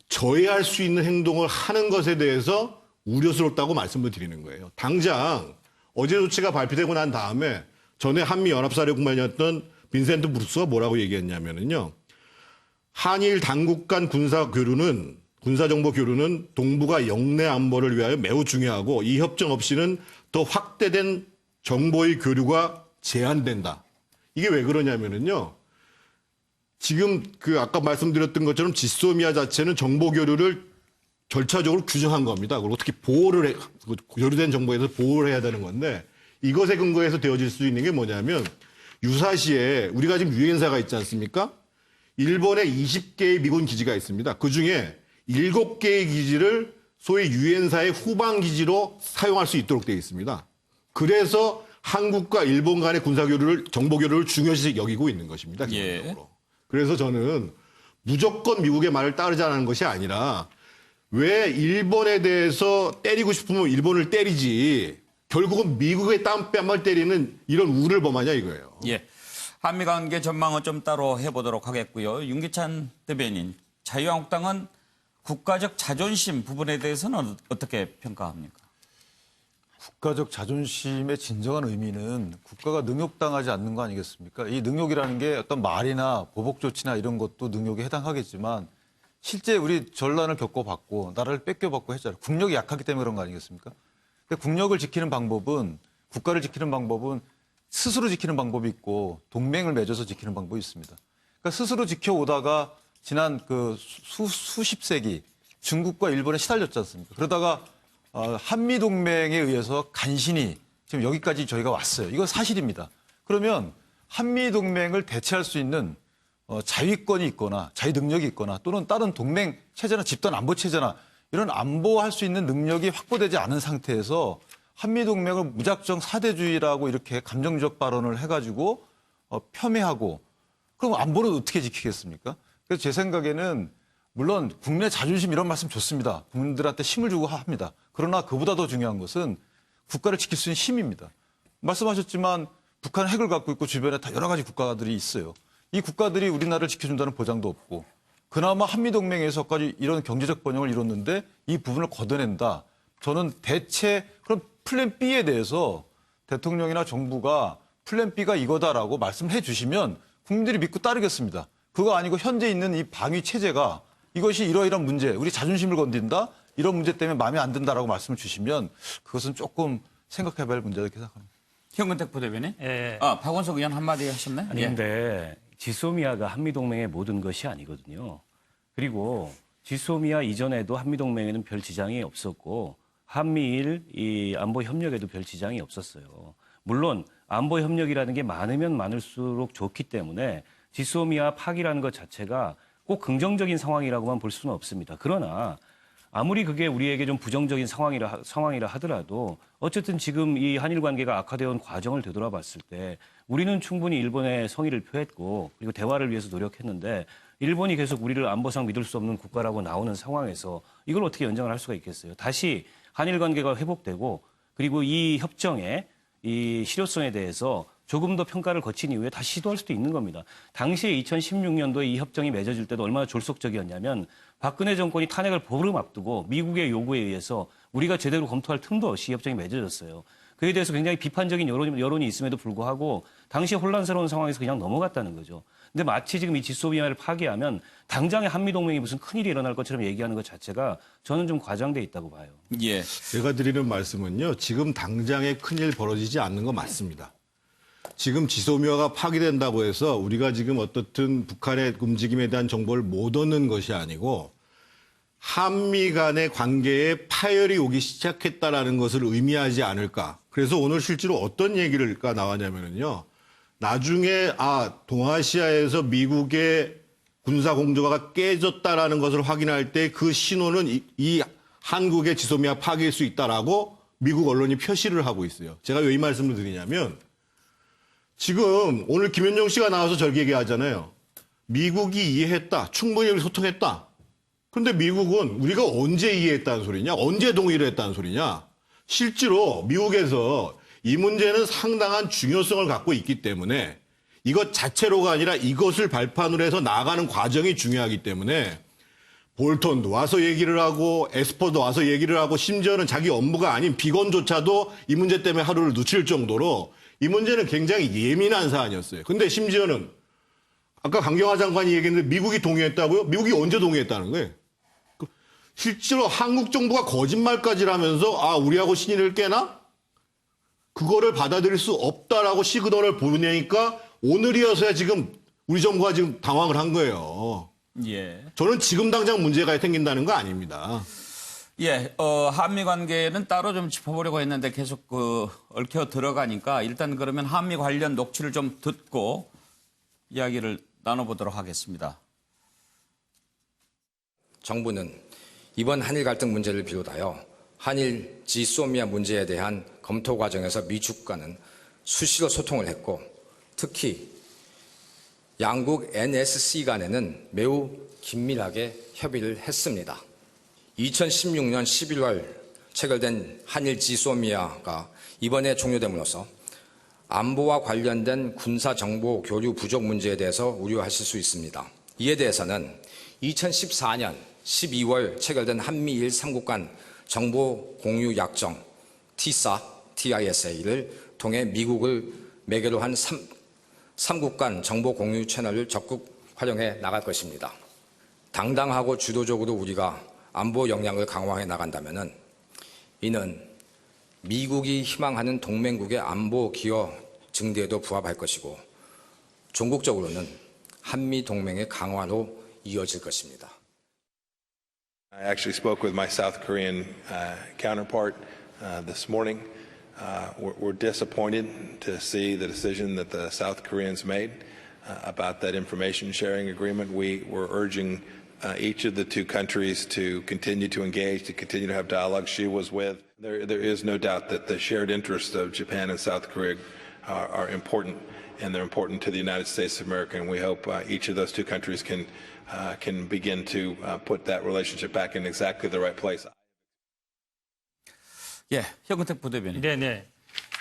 저해할 수 있는 행동을 하는 것에 대해서 우려스럽다고 말씀을 드리는 거예요. 당장 어제 조치가 발표되고 난 다음에 전에 한미연합사령관이었던 빈센트 브룩스가 뭐라고 얘기했냐면요. 한일 당국 간 군사정보 교류는 동북아 영내 안보를 위하여 매우 중요하고 이 협정 없이는 더 확대된 정보의 교류가 제한된다. 이게 왜 그러냐면요. 지금 아까 말씀드렸던 것처럼 지소미아 자체는 정보 교류를 절차적으로 규정한 겁니다. 그리고 특히 교류된 정보에 대해서 보호를 해야 되는 건데 이것에 근거해서 되어질 수 있는 게 뭐냐면 유사시에 우리가 지금 유엔사가 있지 않습니까? 일본에 20개의 미군 기지가 있습니다. 그중에 7개의 기지를 소위 유엔사의 후방 기지로 사용할 수 있도록 되어 있습니다. 그래서 한국과 일본 간의 군사교류를 정보교류를 중요시 여기고 있는 것입니다. 기본적으로. 그래서 저는 무조건 미국의 말을 따르자는 것이 아니라 왜 일본에 대해서 때리고 싶으면 일본을 때리지 결국은 미국의 땀뺨을 때리는 이런 우를 범하냐 이거예요. 예. 한미 관계 전망은 좀 따로 해보도록 하겠고요. 윤기찬 대변인, 자유한국당은 국가적 자존심 부분에 대해서는 어떻게 평가합니까? 국가적 자존심의 진정한 의미는 국가가 능욕당하지 않는 거 아니겠습니까? 이 능욕이라는 게 어떤 말이나 보복 조치나 이런 것도 능욕에 해당하겠지만 실제 우리 전란을 겪어봤고 나라를 뺏겨받고 했잖아요. 국력이 약하기 때문에 그런 거 아니겠습니까? 근데 국력을 지키는 방법은 국가를 지키는 방법은 스스로 지키는 방법이 있고 동맹을 맺어서 지키는 방법이 있습니다. 그러니까 스스로 지켜오다가 지난 수십 세기 중국과 일본에 시달렸지 않습니까? 그러다가 한미동맹에 의해서 간신히 지금 여기까지 저희가 왔어요. 이건 사실입니다. 그러면 한미동맹을 대체할 수 있는 자위권이 있거나 자위 능력이 있거나 또는 다른 동맹 체제나 집단 안보 체제나 이런 안보할 수 있는 능력이 확보되지 않은 상태에서 한미동맹을 무작정 사대주의라고 이렇게 감정적 발언을 해가지고 폄훼하고 그럼 안보를 어떻게 지키겠습니까? 그래서 제 생각에는 물론 국내 자존심 이런 말씀 좋습니다. 국민들한테 힘을 주고 합니다. 그러나 그보다 더 중요한 것은 국가를 지킬 수 있는 힘입니다. 말씀하셨지만 북한 핵을 갖고 있고 주변에 다 여러 가지 국가들이 있어요. 이 국가들이 우리나라를 지켜준다는 보장도 없고 그나마 한미동맹에서까지 이런 경제적 번영을 이뤘는데 이 부분을 걷어낸다. 저는 대체 그럼 플랜 B에 대해서 대통령이나 정부가 플랜 B가 이거다라고 말씀해 주시면 국민들이 믿고 따르겠습니다. 그거 아니고 현재 있는 이 방위 체제가 이것이 이러이러한 문제, 우리 자존심을 건든다. 이런 문제 때문에 마음에 안 든다라고 말씀을 주시면 그것은 조금 생각해 봐야 할 문제다 이렇게 생각합니다. 현근택 부대변인? 예. 박원석 의원 한마디 하셨나요? 아니 근데 지소미아가 한미동맹의 모든 것이 아니거든요. 그리고 지소미아 이전에도 한미동맹에는 별 지장이 없었고 한미일 이 안보 협력에도 별 지장이 없었어요. 물론 안보 협력이라는 게 많으면 많을수록 좋기 때문에 지소미아 파기라는 것 자체가 꼭 긍정적인 상황이라고만 볼 수는 없습니다. 그러나 아무리 그게 우리에게 좀 부정적인 상황이라 하더라도 어쨌든 지금 이 한일 관계가 악화되어 온 과정을 되돌아봤을 때 우리는 충분히 일본의 성의를 표했고 그리고 대화를 위해서 노력했는데 일본이 계속 우리를 안보상 믿을 수 없는 국가라고 나오는 상황에서 이걸 어떻게 연장을 할 수가 있겠어요? 다시 한일 관계가 회복되고 그리고 이 협정의 이 실효성에 대해서 조금 더 평가를 거친 이후에 다시 시도할 수도 있는 겁니다. 당시에 2016년도에 이 협정이 맺어질 때도 얼마나 졸속적이었냐면 박근혜 정권이 탄핵을 보름 앞두고 미국의 요구에 의해서 우리가 제대로 검토할 틈도 없이 이 협정이 맺어졌어요. 그에 대해서 굉장히 비판적인 여론이 있음에도 불구하고 당시 혼란스러운 상황에서 그냥 넘어갔다는 거죠. 근데 마치 지금 이 지소미아를 파기하면 당장에 한미동맹이 무슨 큰일이 일어날 것처럼 얘기하는 것 자체가 저는 좀 과장돼 있다고 봐요. 예. 제가 드리는 말씀은요. 지금 당장에 큰일 벌어지지 않는 거 맞습니다. 지금 지소미아가 파기된다고 해서 우리가 지금 어떻든 북한의 움직임에 대한 정보를 못 얻는 것이 아니고 한미 간의 관계에 파열이 오기 시작했다라는 것을 의미하지 않을까. 그래서 오늘 실제로 어떤 얘기가 나왔냐면요. 나중에 동아시아에서 미국의 군사 공조가 깨졌다라는 것을 확인할 때 그 신호는 이 한국의 지소미아 파기일 수 있다라고 미국 언론이 표시를 하고 있어요. 제가 왜 이 말씀을 드리냐면 지금 오늘 김현정 씨가 나와서 저렇게 얘기하잖아요. 미국이 이해했다. 충분히 우리 소통했다. 그런데 미국은 우리가 언제 이해했다는 소리냐? 언제 동의를 했다는 소리냐? 실제로 미국에서 이 문제는 상당한 중요성을 갖고 있기 때문에 이것 자체로가 아니라 이것을 발판으로 해서 나아가는 과정이 중요하기 때문에 볼턴도 와서 얘기를 하고 에스퍼도 와서 얘기를 하고 심지어는 자기 업무가 아닌 비건조차도 이 문제 때문에 하루를 놓칠 정도로 이 문제는 굉장히 예민한 사안이었어요. 근데 심지어는 아까 강경화 장관이 얘기했는데 미국이 동의했다고요? 미국이 언제 동의했다는 거예요? 실제로 한국 정부가 거짓말까지 하면서 아 우리하고 신의를 깨나? 그거를 받아들일 수 없다라고 시그널을 보내니까 오늘이어서야 지금 우리 정부가 지금 당황을 한 거예요. 예. 저는 지금 당장 문제가 생긴다는 거 아닙니다. 예, 한미 관계는 따로 좀 짚어보려고 했는데 계속 얽혀 들어가니까 일단 그러면 한미 관련 녹취를 좀 듣고 이야기를 나눠보도록 하겠습니다. 정부는 이번 한일 갈등 문제를 비롯하여 한일 지소미아 문제에 대한 검토 과정에서 미국과는 수시로 소통을 했고 특히 양국 NSC 간에는 매우 긴밀하게 협의를 했습니다. 2016년 11월 체결된 한일 지소미아가 이번에 종료됨으로써 안보와 관련된 군사정보 교류 부족 문제에 대해서 우려하실 수 있습니다. 이에 대해서는 2014년 12월 체결된 한미일 3국 간 정보 공유 약정 TISA를 통해 미국을 매개로 한 3국 간 정보 공유 채널을 적극 활용해 나갈 것입니다. 당당하고 주도적으로 우리가 안보 역량을 강화해 나간다면 이는 미국이 희망하는 동맹국의 안보 기여 증대에도 부합할 것이고 종국적으로는 한미 동맹의 강화로 이어질 것입니다. I actually spoke with my South Korean counterpart this morning. We're disappointed to see the decision that the South Koreans made about that information sharing agreement. We were urging each of the two countries to continue to engage, to continue to have dialogue. She was with. There is no doubt that the shared interests of Japan and South Korea are important, and they're important to the United States of America. And we hope each of those two countries can begin to put that relationship back in exactly the right place. 예, 현근택 부대변인. 네네.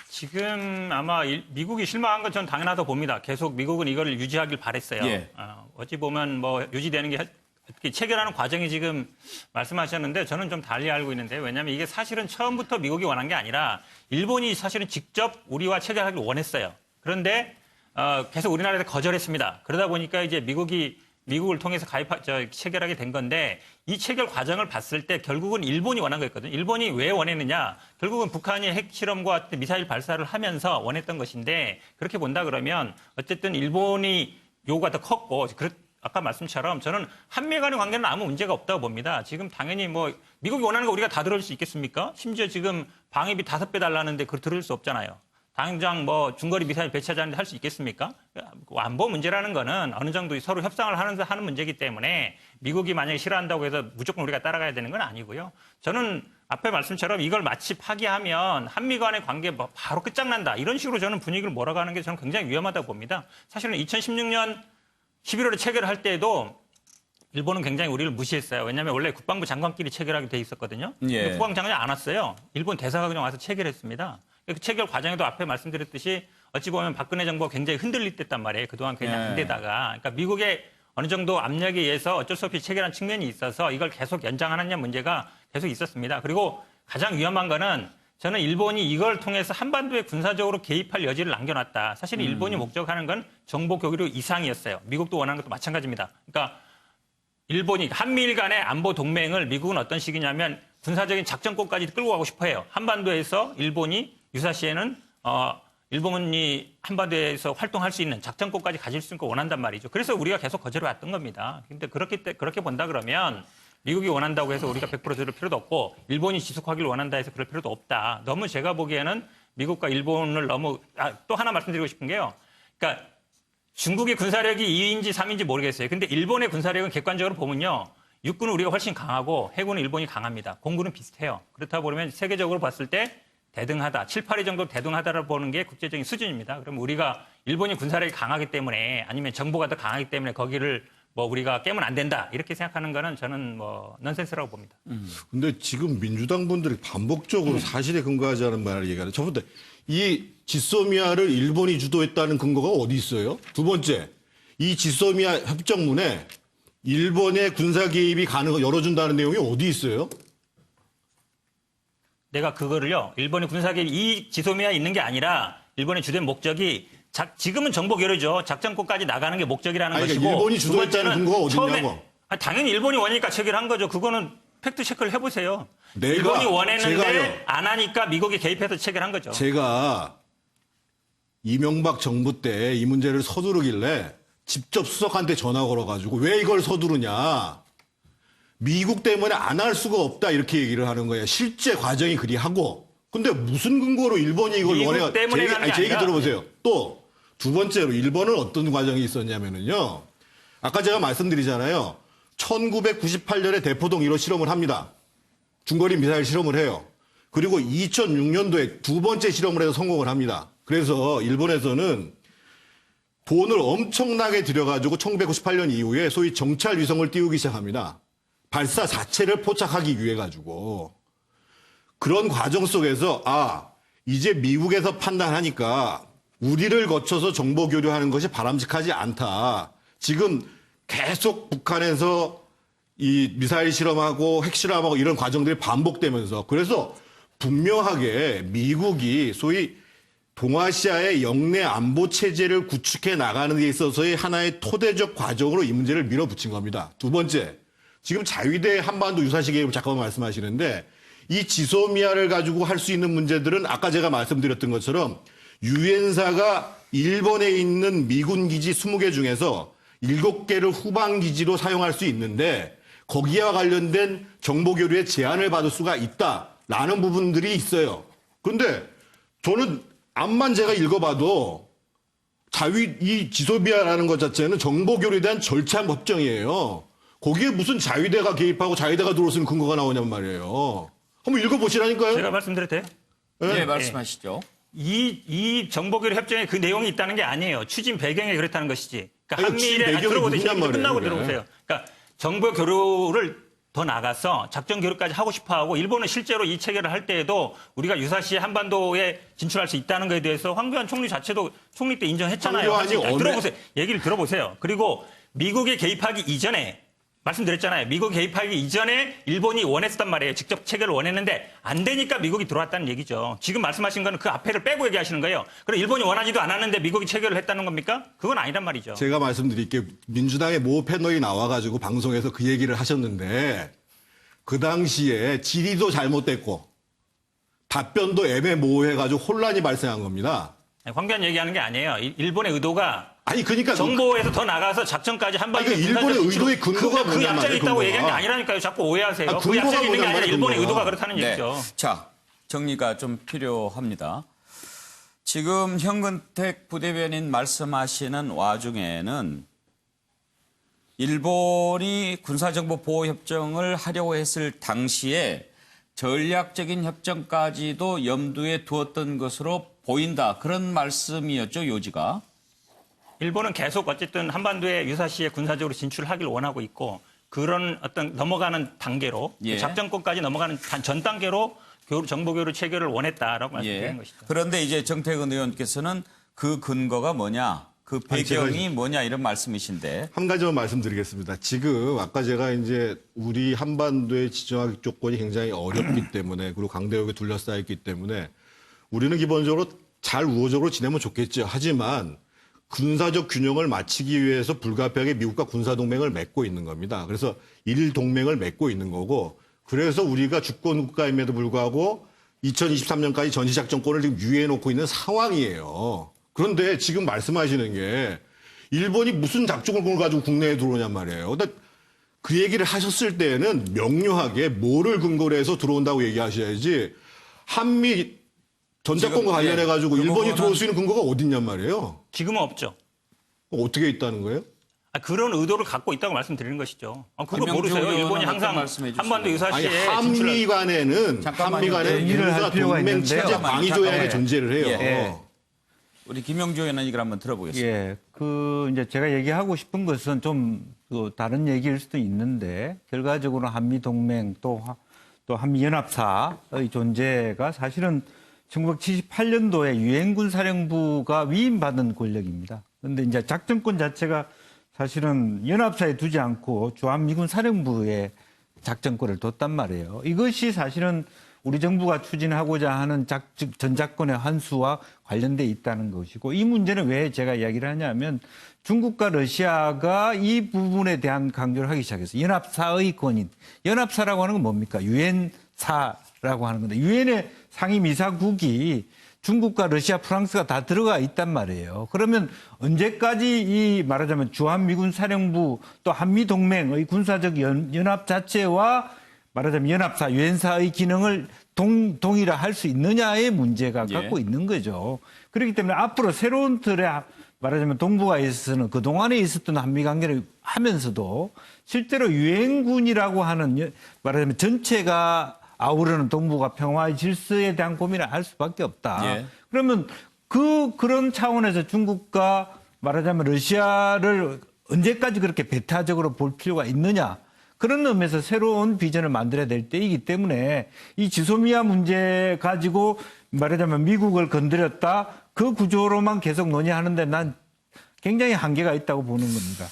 지금 아마 미국이 실망한 건 전 당연하다고 봅니다. 계속 미국은 이걸 유지하길 바랬어요. 예. 어찌 보면 뭐 유지되는 게 어떻게 체결하는 과정이 지금 말씀하셨는데 저는 좀 달리 알고 있는데 왜냐하면 이게 사실은 처음부터 미국이 원한 게 아니라 일본이 사실은 직접 우리와 체결하기를 원했어요. 그런데 계속 우리나라에서 거절했습니다. 그러다 보니까 이제 미국을 통해서 체결하게 된 건데 이 체결 과정을 봤을 때 결국은 일본이 원한 거였거든요. 일본이 왜 원했느냐? 결국은 북한이 핵실험과 미사일 발사를 하면서 원했던 것인데 그렇게 본다 그러면 어쨌든 일본이 요구가 더 컸고 아까 말씀처럼 저는 한미 간의 관계는 아무 문제가 없다고 봅니다. 지금 당연히 뭐 미국이 원하는 거 우리가 다 들을 수 있겠습니까? 심지어 지금 방위비 5배 달라는데 그걸 들을 수 없잖아요. 당장 뭐 중거리 미사일 배치하자는데 할 수 있겠습니까? 안보 문제라는 거는 어느 정도 서로 협상을 하는 문제이기 때문에 미국이 만약에 싫어한다고 해서 무조건 우리가 따라가야 되는 건 아니고요. 저는 앞에 말씀처럼 이걸 마치 파기하면 한미 간의 관계 바로 끝장난다. 이런 식으로 저는 분위기를 몰아가는 게 저는 굉장히 위험하다고 봅니다. 사실은 2016년 11월에 체결할 때에도 일본은 굉장히 우리를 무시했어요. 왜냐하면 원래 국방부 장관끼리 체결하게 돼 있었거든요. 예. 국방부 장관이 안 왔어요. 일본 대사가 그냥 와서 체결했습니다. 그 체결 과정에도 앞에 말씀드렸듯이 어찌 보면 박근혜 정부가 굉장히 흔들릴 때단 말이에요. 그동안 그냥 안 되다가. 그러니까 미국의 어느 정도 압력에 의해서 어쩔 수 없이 체결한 측면이 있어서 이걸 계속 연장하느냐 문제가 계속 있었습니다. 그리고 가장 위험한 거는 저는 일본이 이걸 통해서 한반도에 군사적으로 개입할 여지를 남겨놨다. 사실 일본이 목적하는 건 정보 교류 이상이었어요. 미국도 원하는 것도 마찬가지입니다. 그러니까 일본이 한미일 간의 안보 동맹을 미국은 어떤 식이냐면 군사적인 작전권까지 끌고 가고 싶어 해요. 한반도에서 일본이 유사시에는 일본이 한반도에서 활동할 수 있는 작전권까지 가질 수 있는 걸 원한단 말이죠. 그래서 우리가 계속 거절해 왔던 겁니다. 근데 그렇게 본다 그러면 미국이 원한다고 해서 우리가 100% 들을 필요도 없고 일본이 지속하기를 원한다 해서 그럴 필요도 없다. 너무 제가 보기에는 미국과 일본을 너무 또 하나 말씀드리고 싶은 게요. 그러니까 중국의 군사력이 2인지 3인지 모르겠어요. 근데 일본의 군사력은 객관적으로 보면요. 육군은 우리가 훨씬 강하고 해군은 일본이 강합니다. 공군은 비슷해요. 그렇다 보면 세계적으로 봤을 때 대등하다, 7, 8위 정도 대등하다를 보는 게 국제적인 수준입니다. 그럼 우리가 일본이 군사력이 강하기 때문에 아니면 정보가 더 강하기 때문에 거기를 뭐 우리가 깨면 안 된다 이렇게 생각하는 거는 저는 뭐 넌센스라고 봅니다. 근데 지금 민주당 분들이 반복적으로 사실에 근거하지 않은 말을 얘기하는. 첫 번째, 이 지소미아를 일본이 주도했다는 근거가 어디 있어요? 두 번째, 이 지소미아 협정문에 일본의 군사 개입이 열어준다는 내용이 어디 있어요? 내가 그거를요, 일본의 군사개입 이 지소미아에 있는 게 아니라 일본의 주된 목적이 지금은 정보 교류죠. 작전권까지 나가는 게 목적이라는 아니, 것이고. 그러니까 일본이 두 주도했다는 번째는 근거가 어디냐고. 처음에, 당연히 일본이 원하니까 체결한 거죠. 그거는 팩트 체크를 해보세요. 내가, 일본이 원했는데 제가요. 안 하니까 미국이 개입해서 체결한 거죠. 제가 이명박 정부 때 이 문제를 서두르길래 직접 수석한테 전화 걸어가지고 왜 이걸 서두르냐. 미국 때문에 안 할 수가 없다 이렇게 얘기를 하는 거예요. 실제 과정이 그리하고. 근데 무슨 근거로 일본이 이걸 미국 원해? 때문에 하는 게 제 얘기 아니라. 들어보세요. 또 두 번째로 일본은 어떤 과정이 있었냐면은요. 아까 제가 말씀드리잖아요. 1998년에 대포동 1호 실험을 합니다. 중거리 미사일 실험을 해요. 그리고 2006년도에 두 번째 실험을 해서 성공을 합니다. 그래서 일본에서는 돈을 엄청나게 들여가지고 1998년 이후에 소위 정찰 위성을 띄우기 시작합니다. 발사 자체를 포착하기 위해 가지고. 그런 과정 속에서 이제 미국에서 판단하니까 우리를 거쳐서 정보 교류하는 것이 바람직하지 않다. 지금 계속 북한에서 이 미사일 실험하고 핵 실험하고 이런 과정들이 반복되면서 그래서 분명하게 미국이 소위 동아시아의 영내 안보 체제를 구축해 나가는 데 있어서의 하나의 토대적 과정으로 이 문제를 밀어붙인 겁니다. 두 번째, 지금 자위대 한반도 유사시 개입을 잠깐만 말씀하시는데 이 지소미아를 가지고 할 수 있는 문제들은 아까 제가 말씀드렸던 것처럼 유엔사가 일본에 있는 미군 기지 20개 중에서 7개를 후방 기지로 사용할 수 있는데 거기와 관련된 정보 교류에 제한을 받을 수가 있다라는 부분들이 있어요. 그런데 저는 앞만 제가 읽어봐도 이 지소미아라는 것 자체는 정보 교류에 대한 절차 법정이에요. 거기에 무슨 자위대가 개입하고 자위대가 들어올 수 있는 근거가 나오냔 말이에요. 한번 읽어보시라니까요. 제가 말씀드려도 돼요? 네, 말씀하시죠. 이 정보교류 협정에 그 내용이 있다는 게 아니에요. 추진 배경에 그렇다는 것이지. 그러니까 아니, 추진 한미일에 배경이 들어보세요. 누구냔 얘기 좀 끝나고 말이에요, 그래. 들어보세요. 그러니까 정보 교류를 더 나가서 작전 교류까지 하고 싶어하고 일본은 실제로 이 체결을 할 때에도 우리가 유사시에 한반도에 진출할 수 있다는 것에 대해서 황교안 총리 자체도 총리 때 인정했잖아요. 황교안이 들어보세요. 얘기를 들어보세요. 그리고 미국이 개입하기 이전에 말씀드렸잖아요. 미국이 개입하기 이전에 일본이 원했었단 말이에요. 직접 체결을 원했는데 안 되니까 미국이 들어왔다는 얘기죠. 지금 말씀하신 거는 그 앞에를 빼고 얘기하시는 거예요. 그럼 일본이 원하지도 않았는데 미국이 체결을 했다는 겁니까? 그건 아니란 말이죠. 제가 말씀드릴게요. 민주당의 모 패널이 나와가지고 방송에서 그 얘기를 하셨는데 그 당시에 질의도 잘못됐고 답변도 애매모호해가지고 혼란이 발생한 겁니다. 황교안 얘기하는 게 아니에요. 일본의 의도가 아니 그러니까 정보에서 더 나가서 작전까지 한반도 아니, 그러니까 일본의 의도의 근거가 그 뭐냔 약속이 말이에요, 있다고 근거가. 얘기한 게 아니라니까요. 자꾸 오해하세요. 아, 그 근거가 약속이 있는 게 뭐냔 아니라 말이에요, 일본의 근거가. 의도가 그렇다는 얘기죠. 자, 정리가 좀 필요합니다. 지금 현근택 부대변인 말씀하시는 와중에는 일본이 군사정보보호협정을 하려고 했을 당시에 전략적인 협정까지도 염두에 두었던 것으로 보인다. 그런 말씀이었죠, 요지가. 일본은 계속 어쨌든 한반도에 유사시에 군사적으로 진출하기를 원하고 있고 그런 어떤 넘어가는 단계로 예. 작전권까지 넘어가는 전 단계로 정보교류 체결을 원했다라고 말씀드리는 것이죠. 그런데 이제 정태근 의원께서는 그 근거가 뭐냐, 그 배경이 뭐냐 이런 말씀이신데. 한 가지만 말씀드리겠습니다. 지금 아까 제가 이제 우리 한반도의 지정학 조건이 굉장히 어렵기 때문에 그리고 강대국에 둘러싸여 있기 때문에 우리는 기본적으로 잘 우호적으로 지내면 좋겠죠. 하지만 군사적 균형을 맞추기 위해서 불가피하게 미국과 군사동맹을 맺고 있는 겁니다. 그래서 일동맹을 맺고 있는 거고 그래서 우리가 주권 국가임에도 불구하고 2023년까지 전시작전권을 지금 유예해 놓고 있는 상황이에요. 그런데 지금 말씀하시는 게 일본이 무슨 작전권을 가지고 국내에 들어오냔 말이에요. 근데 그 얘기를 하셨을 때에는 명료하게 뭐를 근거로 해서 들어온다고 얘기하셔야지 한미 전작권과 관련해 가지고 그 일본이 부분은- 들어올 수 있는 근거가 어딨냔 말이에요. 지금은 없죠. 어떻게 있다는 거예요? 그런 의도를 갖고 있다고 말씀드리는 것이죠. 그거 김명주 모르세요? 의원은 일본이 어떤 항상 말씀해 한반도 주실래요? 아니, 유사시에 한미 간에는 얘기를 할 필요가 동맹 있는데요. 체제 방위 조약에 존재를 해요. 예. 우리 김영주 의원은 이걸 한번 들어보겠습니다. 예, 이제 제가 얘기하고 싶은 것은 좀 다른 얘기일 수도 있는데, 결과적으로 한미동맹 또 한미연합사의 존재가 사실은 1978년도에 유엔군 사령부가 위임받은 권력입니다. 그런데 이제 작전권 자체가 사실은 연합사에 두지 않고 주한미군 사령부에 작전권을 뒀단 말이에요. 이것이 사실은 우리 정부가 추진하고자 하는 전작권의 환수와 관련돼 있다는 것이고, 이 문제는 왜 제가 이야기를 하냐면 중국과 러시아가 이 부분에 대한 강조를 하기 시작했어요. 연합사의 권인. 연합사라고 하는 건 뭡니까? 유엔사라고 하는 건데, 유엔의 상임이사국이 중국과 러시아, 프랑스가 다 들어가 있단 말이에요. 그러면 언제까지 이 말하자면 주한미군 사령부 또 한미동맹의 군사적 연합 자체와 말하자면 연합사, 유엔사의 기능을 동일화할 수 있느냐의 문제가 갖고 있는 거죠. 그렇기 때문에 앞으로 새로운 틀의 말하자면 동북아에 있어서는 그동안에 있었던 한미관계를 하면서도 실제로 유엔군이라고 하는 말하자면 전체가 아우르는 동북아 평화의 질서에 대한 고민을 할 수밖에 없다. 예. 그러면 그런 차원에서 중국과 말하자면 러시아를 언제까지 그렇게 배타적으로 볼 필요가 있느냐. 그런 의미에서 새로운 비전을 만들어야 될 때이기 때문에 이 지소미아 문제 가지고 말하자면 미국을 건드렸다. 그 구조로만 계속 논의하는데 난 굉장히 한계가 있다고 보는 겁니다.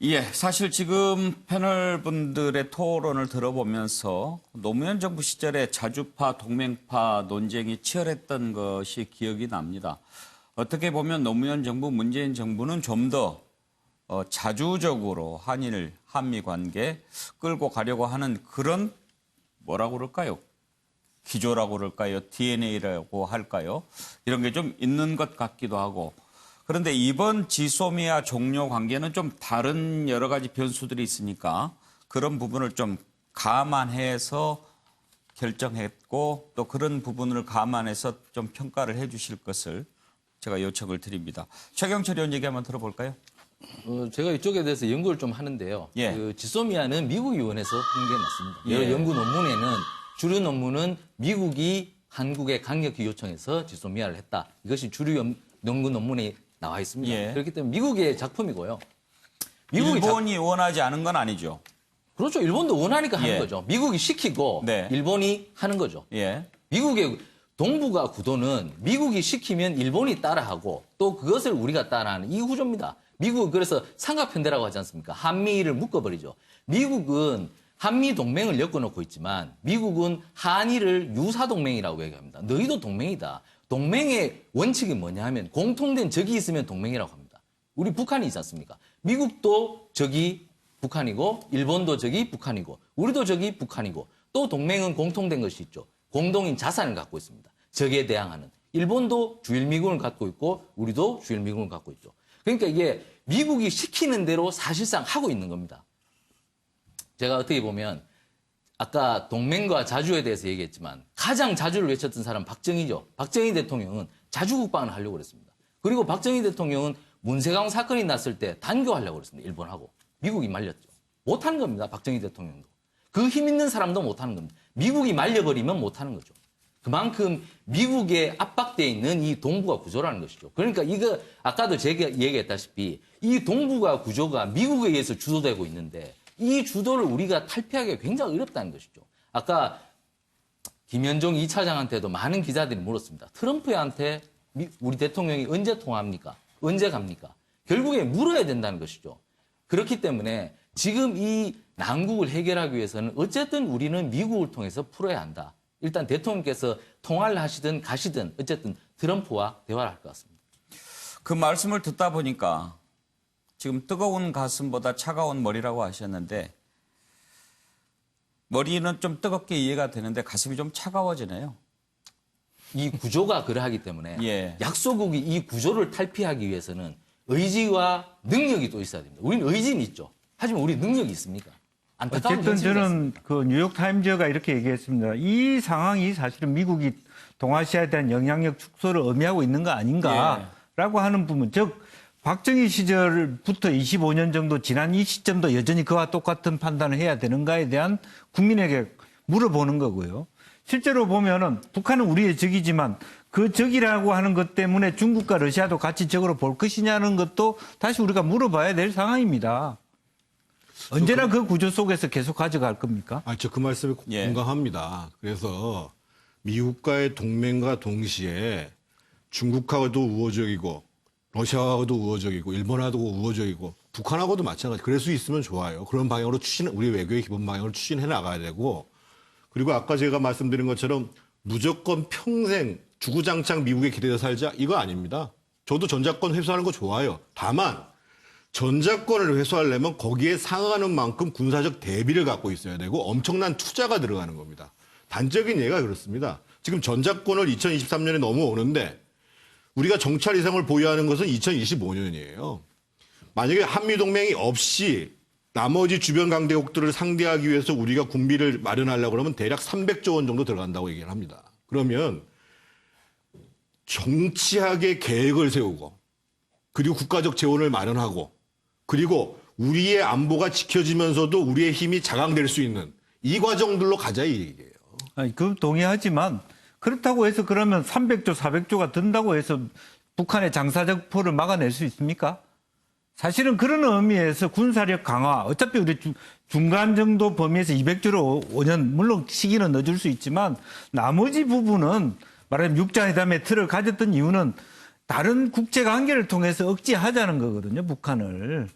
예, 사실 지금 패널 분들의 토론을 들어보면서 노무현 정부 시절에 자주파, 동맹파 논쟁이 치열했던 것이 기억이 납니다. 어떻게 보면 노무현 정부, 문재인 정부는 좀 더 자주적으로 한일, 한미 관계 끌고 가려고 하는 그런 뭐라고 그럴까요? 기조라고 그럴까요? DNA라고 할까요? 이런 게 좀 있는 것 같기도 하고. 그런데 이번 지소미아 종료 관계는 좀 다른 여러 가지 변수들이 있으니까 그런 부분을 좀 감안해서 결정했고 또 그런 부분을 감안해서 좀 평가를 해 주실 것을 제가 요청을 드립니다. 최경철 의원 얘기 한번 들어볼까요? 제가 이쪽에 대해서 연구를 좀 하는데요. 예. 그 지소미아는 미국이 원해서 한 게 맞습니다. 여러 연구 논문에는 주류 논문은 미국이 한국에 강력히 요청해서 지소미아를 했다. 이것이 주류 연구 논문에 나와 있습니다. 예. 그렇기 때문에 미국의 작품이고요. 일본이 원하지 않은 건 아니죠. 그렇죠. 일본도 원하니까 하는 예. 거죠. 미국이 시키고 네. 일본이 하는 거죠. 예. 미국의 동북아 구도는 미국이 시키면 일본이 따라하고 또 그것을 우리가 따라하는 이 구조입니다. 미국은 그래서 삼각편대라고 하지 않습니까? 한미를 묶어버리죠. 미국은 한미 동맹을 엮어놓고 있지만 미국은 한일을 유사동맹이라고 얘기합니다. 너희도 동맹이다. 동맹의 원칙이 뭐냐 하면 공통된 적이 있으면 동맹이라고 합니다. 우리 북한이 있지 않습니까? 미국도 적이 북한이고 일본도 적이 북한이고 우리도 적이 북한이고 또 동맹은 공통된 것이 있죠. 공동인 자산을 갖고 있습니다. 적에 대항하는. 일본도 주일미군을 갖고 있고 우리도 주일미군을 갖고 있죠. 그러니까 이게 미국이 시키는 대로 사실상 하고 있는 겁니다. 제가 어떻게 보면 아까 동맹과 자주에 대해서 얘기했지만 가장 자주를 외쳤던 사람은 박정희죠. 박정희 대통령은 자주국방을 하려고 그랬습니다. 그리고 박정희 대통령은 문세강 사건이 났을 때 단교하려고 그랬습니다. 일본하고. 미국이 말렸죠. 못하는 겁니다. 박정희 대통령도. 그 힘 있는 사람도 못하는 겁니다. 미국이 말려버리면 못하는 거죠. 그만큼 미국에 압박되어 있는 이 동북아 구조라는 것이죠. 그러니까 이거 아까도 제가 얘기했다시피 이 동북아 구조가 미국에 의해서 주도되고 있는데 이 주도를 우리가 탈피하기가 굉장히 어렵다는 것이죠. 아까 김현종 2차장한테도 많은 기자들이 물었습니다. 트럼프한테 우리 대통령이 언제 통화합니까? 언제 갑니까? 결국에 물어야 된다는 것이죠. 그렇기 때문에 지금 이 난국을 해결하기 위해서는 어쨌든 우리는 미국을 통해서 풀어야 한다. 일단 대통령께서 통화를 하시든 가시든 어쨌든 트럼프와 대화를 할 것 같습니다. 그 말씀을 듣다 보니까 지금 뜨거운 가슴보다 차가운 머리라고 하셨는데 머리는 좀 뜨겁게 이해가 되는데 가슴이 좀 차가워지네요. 이 구조가 그러하기 때문에 예. 약소국이 이 구조를 탈피하기 위해서는 의지와 능력이 또 있어야 됩니다. 우리는 의지는 있죠. 하지만 우리 능력이 있습니까? 안타까운 어쨌든 현실이 저는 그 뉴욕타임즈가 이렇게 얘기했습니다. 이 상황이 사실은 미국이 동아시아에 대한 영향력 축소를 의미하고 있는 거 아닌가라고 하는 부분. 즉 박정희 시절부터 25년 정도 지난 이 시점도 여전히 그와 똑같은 판단을 해야 되는가에 대한 국민에게 물어보는 거고요. 실제로 보면은 북한은 우리의 적이지만 그 적이라고 하는 것 때문에 중국과 러시아도 같이 적으로 볼 것이냐는 것도 다시 우리가 물어봐야 될 상황입니다. 언제나 그 구조 속에서 계속 가져갈 겁니까? 저 그 말씀에 예. 공감합니다. 그래서 미국과의 동맹과 동시에 중국하고도 우호적이고 러시아하고도 우호적이고 일본하고도 우호적이고 북한하고도 마찬가지. 그럴 수 있으면 좋아요. 그런 방향으로 우리 외교의 기본 방향으로 추진해 나가야 되고 그리고 아까 제가 말씀드린 것처럼 무조건 평생 주구장창 미국에 기대서 살자 이거 아닙니다. 저도 전자권 회수하는 거 좋아요. 다만 전자권을 회수하려면 거기에 상응하는 만큼 군사적 대비를 갖고 있어야 되고 엄청난 투자가 들어가는 겁니다. 단적인 예가 그렇습니다. 지금 전자권을 2023년에 넘어오는데 우리가 정찰 이상을 보유하는 것은 2025년이에요. 만약에 한미동맹이 없이 나머지 주변 강대국들을 상대하기 위해서 우리가 군비를 마련하려고 그러면 대략 300조 원 정도 들어간다고 얘기를 합니다. 그러면 정치하게 계획을 세우고 그리고 국가적 재원을 마련하고 그리고 우리의 안보가 지켜지면서도 우리의 힘이 자강될 수 있는 이 과정들로 가자 이 얘기예요. 아니, 그 동의하지만 그렇다고 해서 그러면 300조, 400조가 든다고 해서 북한의 장사적 포를 막아낼 수 있습니까? 사실은 그런 의미에서 군사력 강화, 어차피 우리 중간 정도 범위에서 200조로 5년, 물론 시기는 늦을 수 있지만 나머지 부분은 말하자면 육자회담의 틀을 가졌던 이유는 다른 국제관계를 통해서 억제하자는 거거든요, 북한을.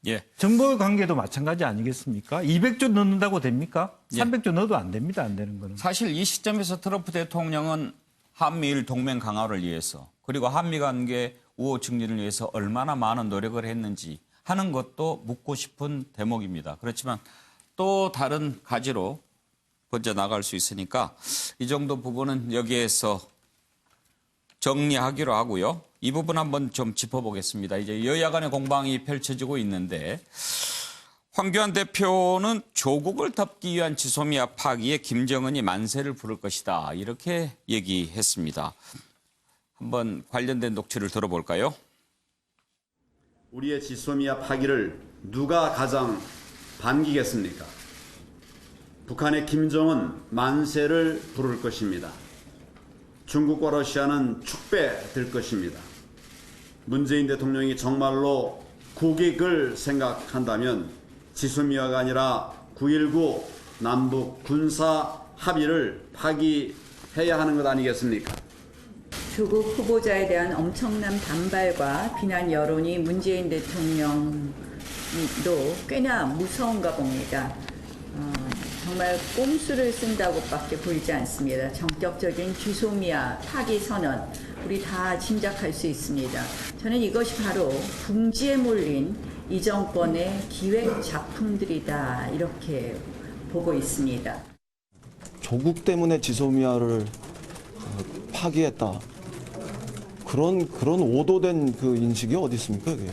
예. 정보 관계도 마찬가지 아니겠습니까? 200조 넣는다고 됩니까? 예. 300조 넣어도 안 됩니다, 안 되는 거는. 사실 이 시점에서 트럼프 대통령은 한미일 동맹 강화를 위해서 그리고 한미 관계 우호 증진을 위해서 얼마나 많은 노력을 했는지 하는 것도 묻고 싶은 대목입니다. 그렇지만 또 다른 가지로 번져나갈 수 있으니까 이 정도 부분은 여기에서 정리하기로 하고요. 이 부분 한번 좀 짚어보겠습니다. 이제 여야 간의 공방이 펼쳐지고 있는데 황교안 대표는 조국을 덮기 위한 지소미아 파기에 김정은이 만세를 부를 것이다. 이렇게 얘기했습니다. 한번 관련된 녹취를 들어볼까요? 우리의 지소미아 파기를 누가 가장 반기겠습니까? 북한의 김정은 만세를 부를 것입니다. 중국과 러시아는 축배될 것입니다. 문재인 대통령이 정말로 국익을 생각한다면 지소미아가 아니라 9.19 남북 군사 합의를 파기해야 하는 것 아니겠습니까? 조국 후보자에 대한 엄청난 반발과 비난 여론이 문재인 대통령도 꽤나 무서운가 봅니다. 정말 꼼수를 쓴다고밖에 보이지 않습니다. 전격적인 지소미아 파기 선언, 우리 다 짐작할 수 있습니다. 저는 이것이 바로 궁지에 몰린 이 정권의 기획 작품들이다 이렇게 보고 있습니다. 조국 때문에 지소미아를 파기했다. 그런 오도된 그 인식이 어디 있습니까? 그게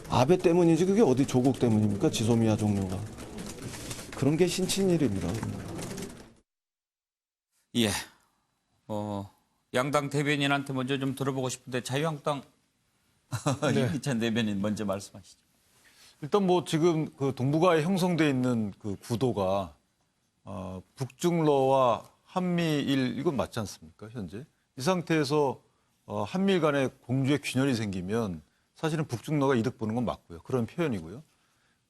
아베 때문이지 그게 어디 조국 때문입니까? 지소미아 종료가 그런 게 신친일입니다. 예. 양당 대변인한테 먼저 좀 들어보고 싶은데 자유한국당 이기찬 대변인 먼저 말씀하시죠. 일단 뭐 지금 그 동북아에 형성돼 있는 그 구도가 북중러와 한미일 이건 맞지 않습니까? 현재 이 상태에서 한미일 간의 공주의 균열이 생기면 사실은 북중러가 이득 보는 건 맞고요. 그런 표현이고요.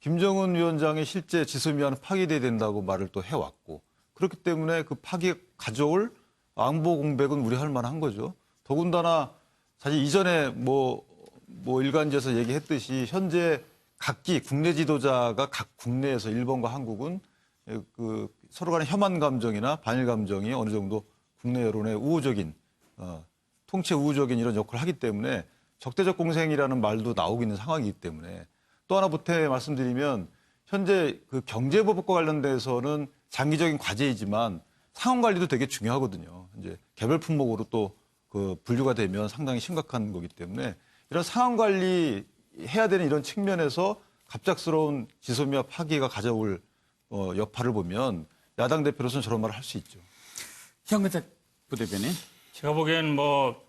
김정은 위원장이 실제 지소미아는 파기돼야 된다고 말을 또 해왔고 그렇기 때문에 그 파기에 가져올 안보 공백은 우리 할 만한 거죠. 더군다나 사실 이전에 뭐 일간지에서 얘기했듯이 현재 각기 국내 지도자가 각 국내에서 일본과 한국은 그 서로 간의 혐한 감정이나 반일 감정이 어느 정도 국내 여론의 우호적인 통치 우호적인 이런 역할을 하기 때문에 적대적 공생이라는 말도 나오고 있는 상황이기 때문에 또 하나 보태 말씀드리면 현재 그 경제법과 관련돼서는 장기적인 과제이지만 상황 관리도 되게 중요하거든요. 이제 개별 품목으로 또 그 분류가 되면 상당히 심각한 거기 때문에 이런 상황 관리 해야 되는 이런 측면에서 갑작스러운 지소미아 파기가 가져올 여파를 보면 야당 대표로서는 저런 말을 할 수 있죠. 현근택 부대변인. 제가 보기엔 뭐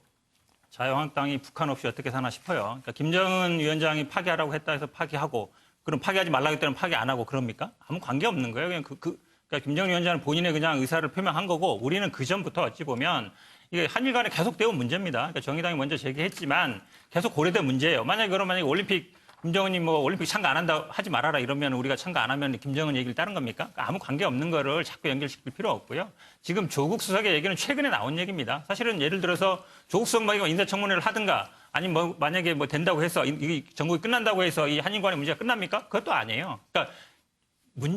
자유한국당이 북한 없이 어떻게 사나 싶어요. 그러니까 김정은 위원장이 파기하라고 했다 해서 파기하고, 그럼 파기하지 말라고 했더니 파기 안 하고 그럽니까? 아무 관계 없는 거예요. 그냥 그러니까 김정은 위원장은 본인의 그냥 의사를 표명한 거고, 우리는 그 전부터 어찌 보면 이게 한일 간에 계속되어 온 문제입니다. 그러니까 정의당이 먼저 제기했지만 계속 고려된 문제예요. 만약에 올림픽 김정은이 뭐 올림픽 참가 안 한다 하지 말아라 이러면 우리가 참가 안 하면 김정은 얘기를 따른 겁니까? 그러니까 아무 관계 없는 거를 자꾸 연결시킬 필요 없고요. 지금 조국 수석의 얘기는 최근에 나온 얘기입니다. 사실은 예를 들어서 조국 수석이 인사청문회를 하든가 아니면 뭐 만약에 뭐 된다고 해서 이 정국이 끝난다고 해서 이 한일 간의 문제가 끝납니까? 그것도 아니에요. 그러니까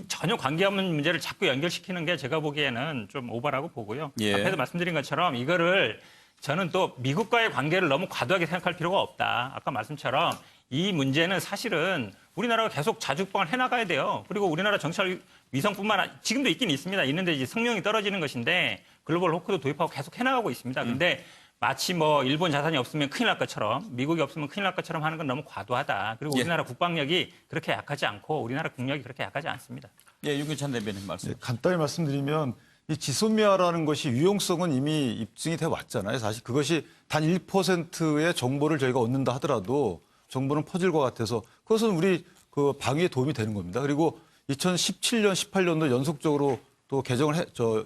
전혀 관계없는 문제를 자꾸 연결시키는 게 제가 보기에는 좀 오버라고 보고요. 예. 앞에서 말씀드린 것처럼 이거를 저는 또 미국과의 관계를 너무 과도하게 생각할 필요가 없다. 아까 말씀처럼 이 문제는 사실은 우리나라가 계속 자주국방을 해나가야 돼요. 그리고 우리나라 정찰 위성뿐만 지금도 있긴 있습니다. 있는데 이제 성능이 떨어지는 것인데 글로벌 호크도 도입하고 계속 해나가고 있습니다. 근데 마치 뭐 일본 자산이 없으면 큰일 날 것처럼 미국이 없으면 큰일 날 것처럼 하는 건 너무 과도하다. 그리고 우리나라 국방력이 그렇게 약하지 않고 우리나라 국력이 그렇게 약하지 않습니다. 예, 윤기찬 대변인 말씀. 네, 간단히 말씀드리면 이 지소미아라는 것이 유용성은 이미 입증이 돼 왔잖아요. 사실 그것이 단 1%의 정보를 저희가 얻는다 하더라도 정보는 퍼질 것 같아서 그것은 우리 그 방위에 도움이 되는 겁니다. 그리고 2017년, 18년도 연속적으로 또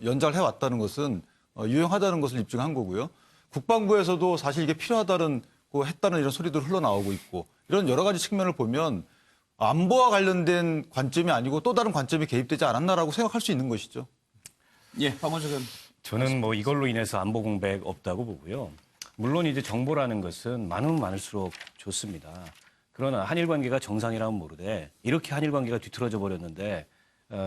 연장을 해왔다는 것은 유용하다는 것을 입증한 거고요. 국방부에서도 사실 이게 필요하다는 했다는 이런 소리도 흘러나오고 있고 이런 여러 가지 측면을 보면 안보와 관련된 관점이 아니고 또 다른 관점이 개입되지 않았나라고 생각할 수 있는 것이죠. 예, 박원석 의원. 저는 뭐 이걸로 인해서 안보 공백 없다고 보고요. 물론 이제 정보라는 것은 많으면 많을수록 좋습니다. 그러나 한일 관계가 정상이라면 모르되 이렇게 한일 관계가 뒤틀어져 버렸는데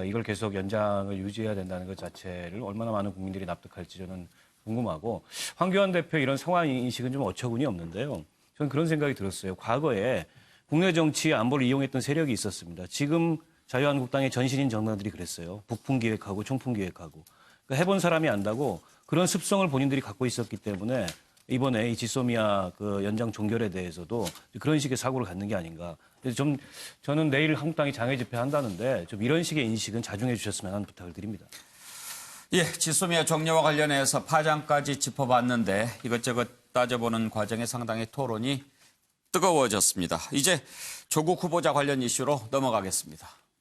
이걸 계속 연장을 유지해야 된다는 것 자체를 얼마나 많은 국민들이 납득할지 저는 궁금하고 황교안 대표 이런 상황 인식은 좀 어처구니 없는데요. 저는 그런 생각이 들었어요. 과거에 국내 정치에 안보를 이용했던 세력이 있었습니다. 지금 자유한국당의 전신인 정당들이 그랬어요. 북풍 기획하고 총풍 기획하고. 그러니까 해본 사람이 안다고 그런 습성을 본인들이 갖고 있었기 때문에 이번에 이 지소미아 그 연장 종결에 대해서도 그런 식의 사고를 갖는 게 아닌가. 좀 저는 내일 한국당이 장애 집회한다는데 좀 이런 식의 인식은 자중해 주셨으면 하는 부탁을 드립니다. 예, 지소미아 종료와 관련해서 파장까지 짚어봤는데 이것저것 따져보는 과정에 상당히 토론이 뜨거워졌습니다. 이제 조국 후보자 관련 이슈로 넘어가겠습니다.